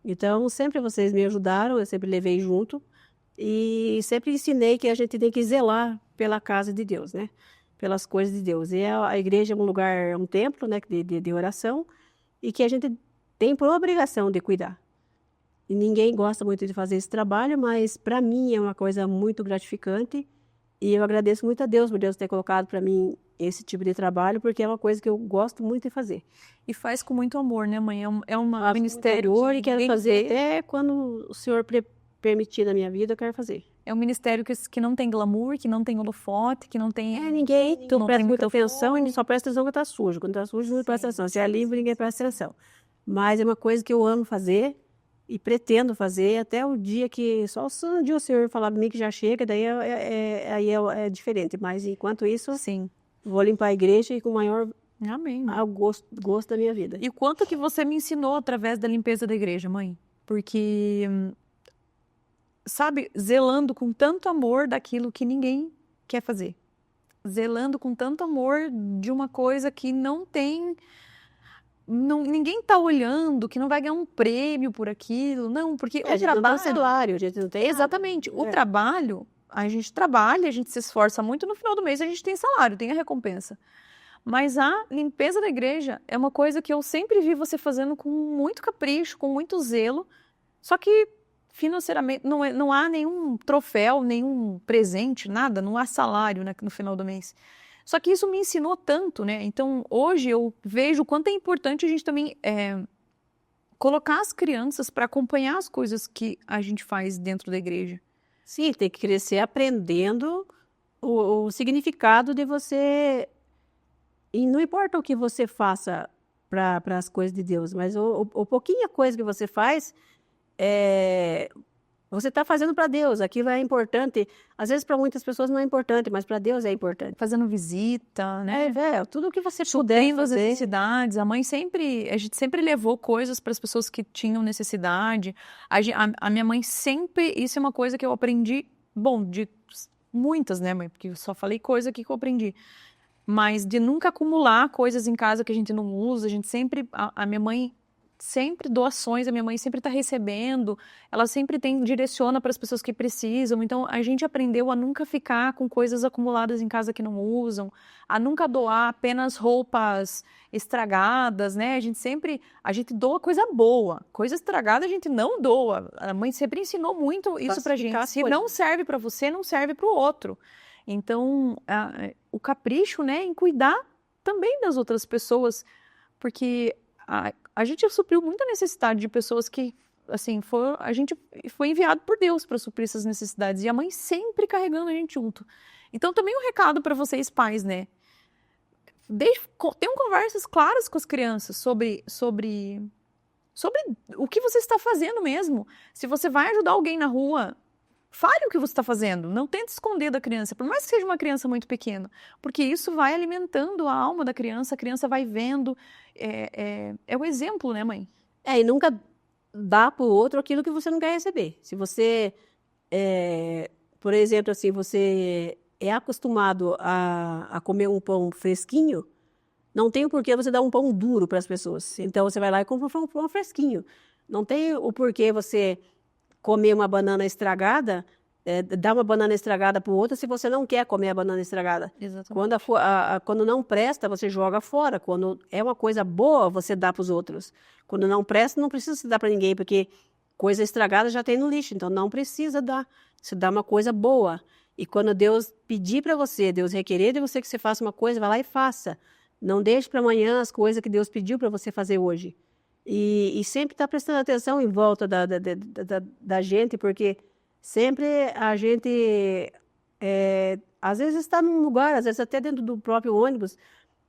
Então, sempre vocês me ajudaram, eu sempre levei junto. E sempre ensinei que a gente tem que zelar pela casa de Deus, né? Pelas coisas de Deus. E a igreja é um lugar, é um templo, né? De oração. E que a gente tem por obrigação de cuidar. E ninguém gosta muito de fazer esse trabalho, mas para mim é uma coisa muito gratificante. E eu agradeço muito a Deus por Deus ter colocado para mim esse tipo de trabalho, porque é uma coisa que eu gosto muito de fazer. E faz com muito amor, né, mãe? É um ministério E quero fazer até quando o Senhor permitir na minha vida, eu quero fazer. É um ministério que não tem glamour, que não tem holofote, que não tem... Ninguém presta muita atenção e só presta atenção quando está sujo. Quando está sujo, não presta atenção. Se é limpo, ninguém presta atenção. Mas é uma coisa que eu amo fazer e pretendo fazer até o dia que... Só um dia o Senhor falar para mim que já chega, daí aí é diferente. Mas enquanto isso, sim, vou limpar a igreja e com o maior amém, gosto da minha vida. E quanto que você me ensinou através da limpeza da igreja, mãe? Porque... sabe, zelando com tanto amor daquilo que ninguém quer fazer. Zelando com tanto amor de uma coisa que não tem... ninguém tá olhando, que não vai ganhar um prêmio por aquilo. Não, porque o trabalho... não tem salário, a gente não tem exatamente. O trabalho, a gente trabalha, a gente se esforça muito, no final do mês a gente tem salário, tem a recompensa. Mas a limpeza da igreja é uma coisa que eu sempre vi você fazendo com muito capricho, com muito zelo, só que financeiramente, não há nenhum troféu, nenhum presente, nada, não há salário, né, no final do mês. Só que isso me ensinou tanto, né? Então, hoje eu vejo o quanto é importante a gente também colocar as crianças para acompanhar as coisas que a gente faz dentro da igreja. Sim, tem que crescer aprendendo o significado de você... E não importa o que você faça para as coisas de Deus, mas o pouquinha coisa que você faz... você está fazendo para Deus, aquilo é importante. Às vezes para muitas pessoas não é importante, mas para Deus é importante. Fazendo visita, né? Tudo o que você puder fazer. As necessidades. A gente sempre levou coisas para as pessoas que tinham necessidade. A minha mãe sempre, isso é uma coisa que eu aprendi, bom, de muitas, né, mãe? Porque eu só falei coisa aqui que eu aprendi. Mas de nunca acumular coisas em casa que a gente não usa. A gente sempre, a minha mãe... sempre doações, a minha mãe sempre está recebendo, ela sempre direciona para as pessoas que precisam, então a gente aprendeu a nunca ficar com coisas acumuladas em casa que não usam, a nunca doar apenas roupas estragadas, né, a gente doa coisa boa, coisa estragada a gente não doa, a mãe sempre ensinou muito isso pra gente, se não serve para você, não serve para o outro, então o capricho, né, em cuidar também das outras pessoas, porque a gente supriu muita necessidade de pessoas que, assim, a gente foi enviado por Deus para suprir essas necessidades. E a mãe sempre carregando a gente junto. Então, também um recado para vocês pais, né? Tenham conversas claras com as crianças sobre o que você está fazendo mesmo. Se você vai ajudar alguém na rua, fale o que você está fazendo. Não tente esconder da criança, por mais que seja uma criança muito pequena. Porque isso vai alimentando a alma da criança, a criança vai vendo. É o exemplo, né, mãe? E nunca dá para o outro aquilo que você não quer receber. Se você, por exemplo, assim, você é acostumado a comer um pão fresquinho, não tem o porquê você dar um pão duro para as pessoas. Então, você vai lá e compra um pão fresquinho. Não tem o porquê você comer uma banana estragada, dar uma banana estragada para o outro se você não quer comer a banana estragada. Exatamente. Quando não presta, você joga fora. Quando é uma coisa boa, você dá para os outros. Quando não presta, não precisa se dar para ninguém, porque coisa estragada já tem no lixo, então não precisa dar. Você dá uma coisa boa. E quando Deus pedir para você, Deus requerer de você que você faça uma coisa, vai lá e faça. Não deixe para amanhã as coisas que Deus pediu para você fazer hoje. E sempre está prestando atenção em volta da gente, porque sempre a gente, às vezes está num lugar, às vezes até dentro do próprio ônibus,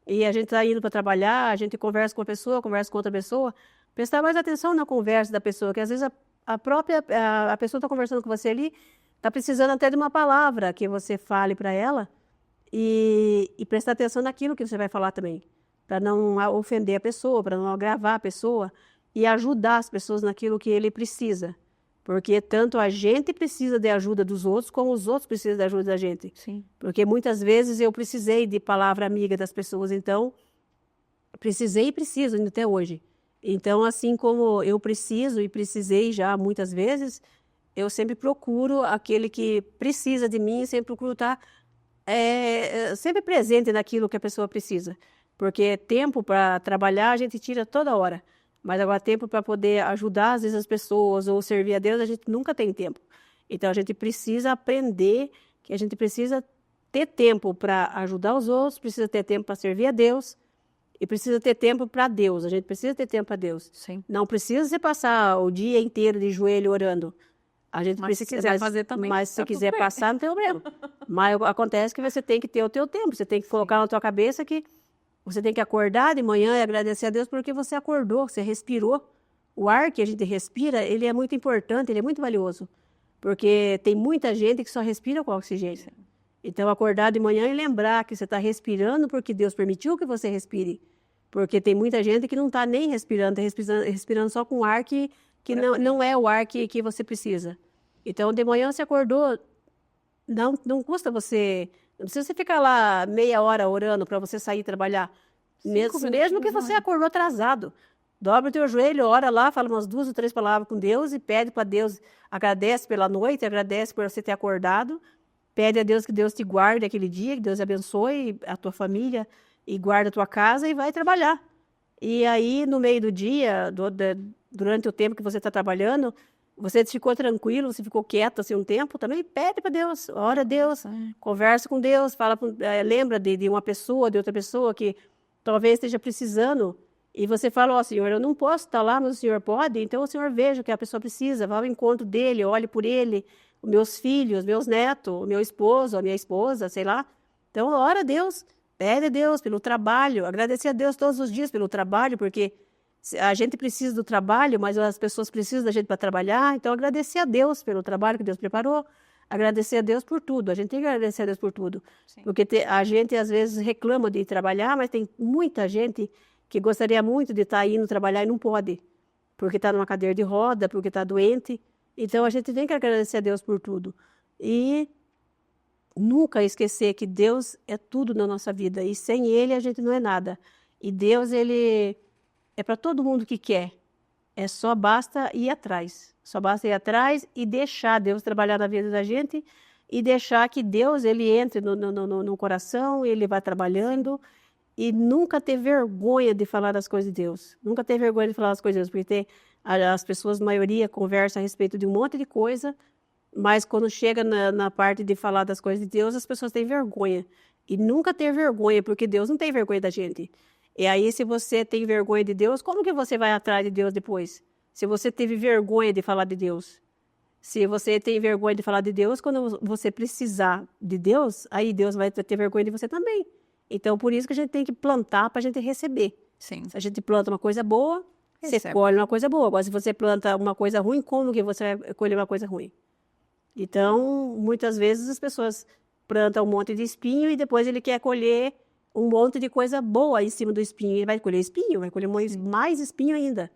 e a gente está indo para trabalhar, a gente conversa com uma pessoa, conversa com outra pessoa, prestar mais atenção na conversa da pessoa, que às vezes a pessoa está conversando com você ali, está precisando até de uma palavra que você fale para ela, e prestar atenção naquilo que você vai falar também, para não ofender a pessoa, para não agravar a pessoa, e ajudar as pessoas naquilo que ele precisa. Porque tanto a gente precisa de ajuda dos outros, como os outros precisam de ajuda da gente. Sim. Porque muitas vezes eu precisei de palavra amiga das pessoas, então precisei e preciso ainda até hoje. Então, assim como eu preciso e precisei já muitas vezes, eu sempre procuro aquele que precisa de mim, sempre procuro estar sempre presente naquilo que a pessoa precisa. Porque tempo para trabalhar a gente tira toda hora. Mas agora tempo para poder ajudar, às vezes, as pessoas ou servir a Deus, a gente nunca tem tempo. Então, a gente precisa aprender que a gente precisa ter tempo para ajudar os outros, precisa ter tempo para servir a Deus e precisa ter tempo para Deus. A gente precisa ter tempo para Deus. Sim. Não precisa você passar o dia inteiro de joelho orando. A gente Mas precisa, se quiser fazer também. mas se você tá tudo quiser bem. passar, não tem problema. Mas acontece que você tem que ter o teu tempo, você tem que colocar na tua cabeça que você tem que acordar de manhã e agradecer a Deus porque você acordou, você respirou. O ar que a gente respira, ele é muito importante, ele é muito valioso. Porque tem muita gente que só respira com oxigênio. Sim. Então, acordar de manhã e lembrar que você está respirando porque Deus permitiu que você respire. Porque tem muita gente que não está nem respirando, está respirando só com ar que não é o ar que você precisa. Então, de manhã você acordou, não custa você... Não precisa você ficar lá meia hora orando para você sair trabalhar. Mesmo que você acordou atrasado. Dobra o teu joelho, ora lá, fala umas 2 ou 3 palavras com Deus e pede para Deus, agradece pela noite, agradece por você ter acordado, pede a Deus que Deus te guarde aquele dia, que Deus abençoe a tua família e guarde a tua casa e vai trabalhar. E aí, no meio do dia, durante o tempo que você está trabalhando, você ficou tranquilo, você ficou quieto assim um tempo, também pede para Deus, ora a Deus, conversa com Deus, lembra de uma pessoa, de outra pessoa que talvez esteja precisando, e você fala, ó, Senhor, eu não posso estar lá, mas o Senhor pode, então o Senhor veja o que a pessoa precisa, vá ao encontro dele, olhe por ele, os meus filhos, meus netos, o meu esposo, a minha esposa, sei lá. Então, ora a Deus, pede a Deus pelo trabalho, agradecer a Deus todos os dias pelo trabalho, porque a gente precisa do trabalho, mas as pessoas precisam da gente para trabalhar. Então, agradecer a Deus pelo trabalho que Deus preparou. Agradecer a Deus por tudo. A gente tem que agradecer a Deus por tudo. Sim. Porque a gente, às vezes, reclama de ir trabalhar, mas tem muita gente que gostaria muito de estar indo trabalhar e não pode. Porque está numa cadeira de roda, porque está doente. Então, a gente tem que agradecer a Deus por tudo. E nunca esquecer que Deus é tudo na nossa vida. E sem Ele, a gente não é nada. E Deus, Ele... é para todo mundo que quer. Só basta ir atrás. Só basta ir atrás e deixar Deus trabalhar na vida da gente e deixar que Deus ele entre no coração, ele vai trabalhando e nunca ter vergonha de falar das coisas de Deus. Nunca ter vergonha de falar das coisas de Deus, porque as pessoas, a maioria, conversam a respeito de um monte de coisa, mas quando chega na parte de falar das coisas de Deus, as pessoas têm vergonha. E nunca ter vergonha, porque Deus não tem vergonha da gente. E aí, se você tem vergonha de Deus, como que você vai atrás de Deus depois? Se você teve vergonha de falar de Deus. Se você tem vergonha de falar de Deus, quando você precisar de Deus, aí Deus vai ter vergonha de você também. Então, por isso que a gente tem que plantar para a gente receber. Sim. Se a gente planta uma coisa boa, você colhe uma coisa boa. Agora, se você planta uma coisa ruim, como que você vai colher uma coisa ruim? Então, muitas vezes as pessoas plantam um monte de espinho e depois ele quer colher um monte de coisa boa em cima do espinho. Ele vai colher espinho, vai colher mais espinho ainda.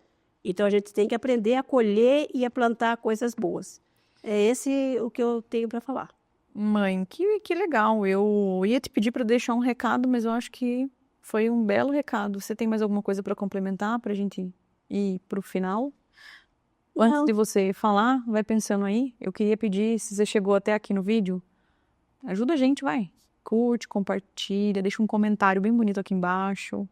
Então, a gente tem que aprender a colher e a plantar coisas boas. É esse o que eu tenho para falar. Mãe, que legal. Eu ia te pedir para deixar um recado, mas eu acho que foi um belo recado. Você tem mais alguma coisa para complementar para a gente ir para o final? Antes de você falar, vai pensando aí. Eu queria pedir, se você chegou até aqui no vídeo, ajuda a gente, vai. Curte, compartilha, deixa um comentário bem bonito aqui embaixo.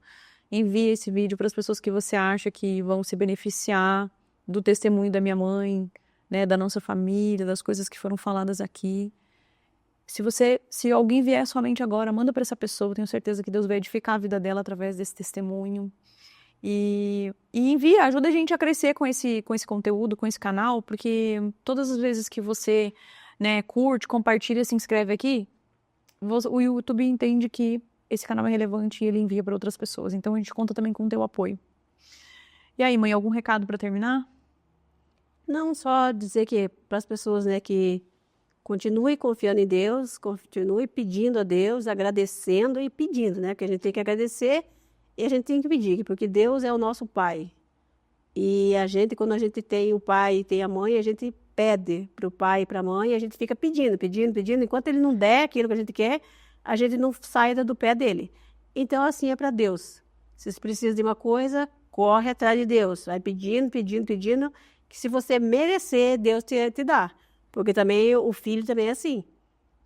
Envie esse vídeo para as pessoas que você acha que vão se beneficiar do testemunho da minha mãe, né, da nossa família, das coisas que foram faladas aqui. Se alguém vier à sua mente agora, manda para essa pessoa. Eu tenho certeza que Deus vai edificar a vida dela através desse testemunho. E envia, ajuda a gente a crescer com esse conteúdo, com esse canal, porque todas as vezes que você, né, curte, compartilha, se inscreve aqui, o YouTube entende que esse canal é relevante e ele envia para outras pessoas. Então a gente conta também com o teu apoio. E aí, mãe, algum recado para terminar? Não, só dizer que para as pessoas, né, que continue confiando em Deus, continue pedindo a Deus, agradecendo e pedindo, né? Porque a gente tem que agradecer e a gente tem que pedir, porque Deus é o nosso Pai. E a gente, quando a gente tem o pai e tem a mãe, a gente pede para o pai e para a mãe, e a gente fica pedindo. Enquanto ele não der aquilo que a gente quer, a gente não sai do pé dele. Então, assim é para Deus. Se você precisa de uma coisa, corre atrás de Deus. Vai pedindo, que se você merecer, Deus te dá. Porque também o filho também é assim.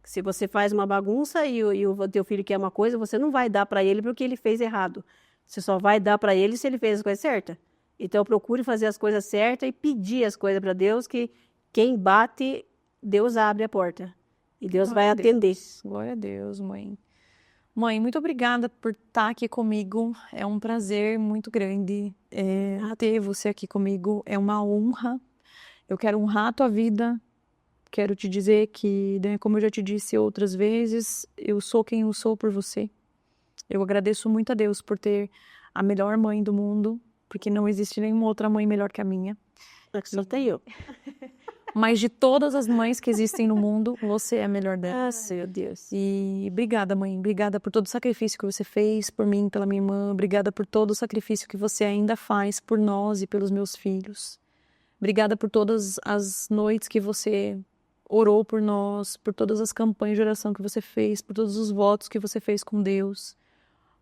Se você faz uma bagunça e o teu filho quer uma coisa, você não vai dar para ele porque ele fez errado. Você só vai dar para ele se ele fez as coisas certas. Então, procure fazer as coisas certas e pedir as coisas para Deus, que quem bate, Deus abre a porta. E Deus vai atender. Glória a Deus, mãe. Mãe, muito obrigada por estar aqui comigo. É um prazer muito grande ter você aqui comigo. É uma honra. Eu quero honrar a tua vida. Quero te dizer que, né, como eu já te disse outras vezes, eu sou quem eu sou por você. Eu agradeço muito a Deus por ter a melhor mãe do mundo, porque não existe nenhuma outra mãe melhor que a minha. Só tem eu. Mas de todas as mães que existem no mundo, você é a melhor delas. Meu Deus. E obrigada, mãe. Obrigada por todo o sacrifício que você fez por mim, pela minha irmã. Obrigada por todo o sacrifício que você ainda faz por nós e pelos meus filhos. Obrigada por todas as noites que você orou por nós, por todas as campanhas de oração que você fez, por todos os votos que você fez com Deus.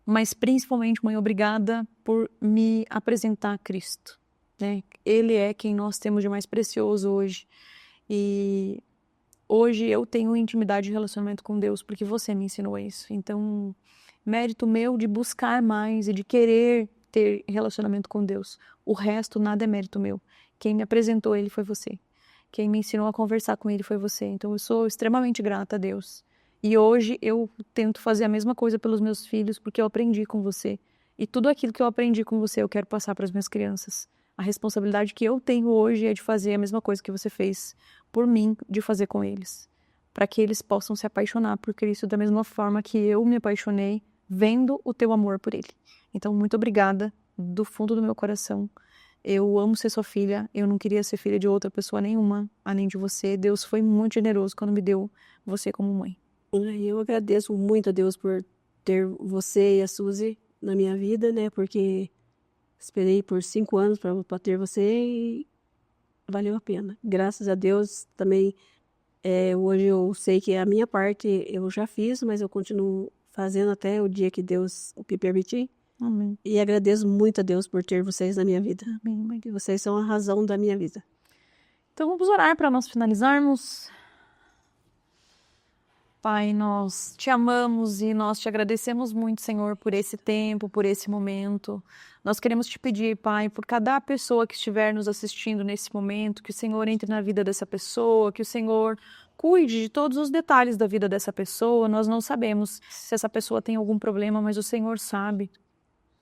Mas principalmente, mãe, obrigada por me apresentar a Cristo, né? Ele é quem nós temos de mais precioso hoje. E hoje eu tenho intimidade e relacionamento com Deus porque você me ensinou isso. Então, mérito meu de buscar mais e de querer ter relacionamento com Deus. O resto, nada é mérito meu. Quem me apresentou ele foi você. Quem me ensinou a conversar com ele foi você. Então, eu sou extremamente grata a Deus. E hoje eu tento fazer a mesma coisa pelos meus filhos porque eu aprendi com você. E tudo aquilo que eu aprendi com você eu quero passar para as minhas crianças. A responsabilidade que eu tenho hoje é de fazer a mesma coisa que você fez por mim, de fazer com eles. Para que eles possam se apaixonar por Cristo da mesma forma que eu me apaixonei vendo o teu amor por ele. Então, muito obrigada do fundo do meu coração. Eu amo ser sua filha. Eu não queria ser filha de outra pessoa nenhuma, além de você. Deus foi muito generoso quando me deu você como mãe. Eu agradeço muito a Deus por ter você e a Suzy na minha vida, né? Porque esperei por 5 anos para ter você e valeu a pena. Graças a Deus também, hoje eu sei que a minha parte eu já fiz, mas eu continuo fazendo até o dia que Deus me permitir. Amém. E agradeço muito a Deus por ter vocês na minha vida. Amém. Porque vocês são a razão da minha vida. Então vamos orar para nós finalizarmos. Pai, nós te amamos e nós te agradecemos muito, Senhor, por esse tempo, por esse momento. Nós queremos te pedir, Pai, por cada pessoa que estiver nos assistindo nesse momento, que o Senhor entre na vida dessa pessoa, que o Senhor cuide de todos os detalhes da vida dessa pessoa. Nós não sabemos se essa pessoa tem algum problema, mas o Senhor sabe.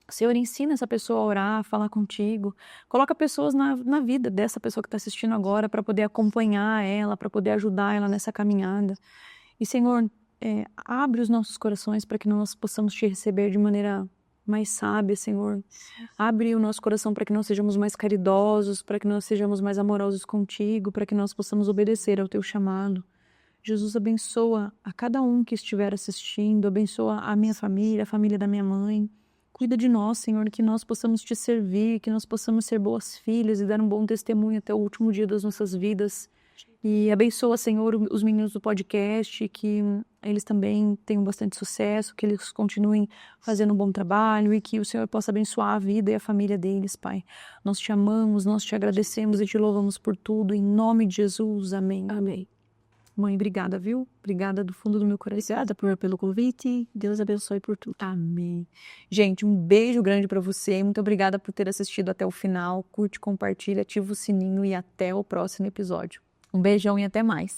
Senhor, ensina essa pessoa a orar, a falar contigo. Coloca pessoas na vida dessa pessoa que está assistindo agora para poder acompanhar ela, para poder ajudar ela nessa caminhada. E, Senhor, abre os nossos corações para que nós possamos te receber de maneira mais sábia, Senhor. Abre o nosso coração para que nós sejamos mais caridosos, para que nós sejamos mais amorosos contigo, para que nós possamos obedecer ao teu chamado. Jesus, abençoa a cada um que estiver assistindo, abençoa a minha família, a família da minha mãe. Cuida de nós, Senhor, que nós possamos te servir, que nós possamos ser boas filhas e dar um bom testemunho até o último dia das nossas vidas. E abençoa, Senhor, os meninos do podcast, que eles também tenham bastante sucesso, que eles continuem fazendo um bom trabalho e que o Senhor possa abençoar a vida e a família deles, Pai. Nós te amamos, nós te agradecemos e te louvamos por tudo. Em nome de Jesus, amém. Amém. Mãe, obrigada, viu? Obrigada do fundo do meu coração. Obrigada pelo convite. Deus abençoe por tudo. Amém. Gente, um beijo grande para você. Muito obrigada por ter assistido até o final. Curte, compartilha, ativa o sininho e até o próximo episódio. Um beijão e até mais.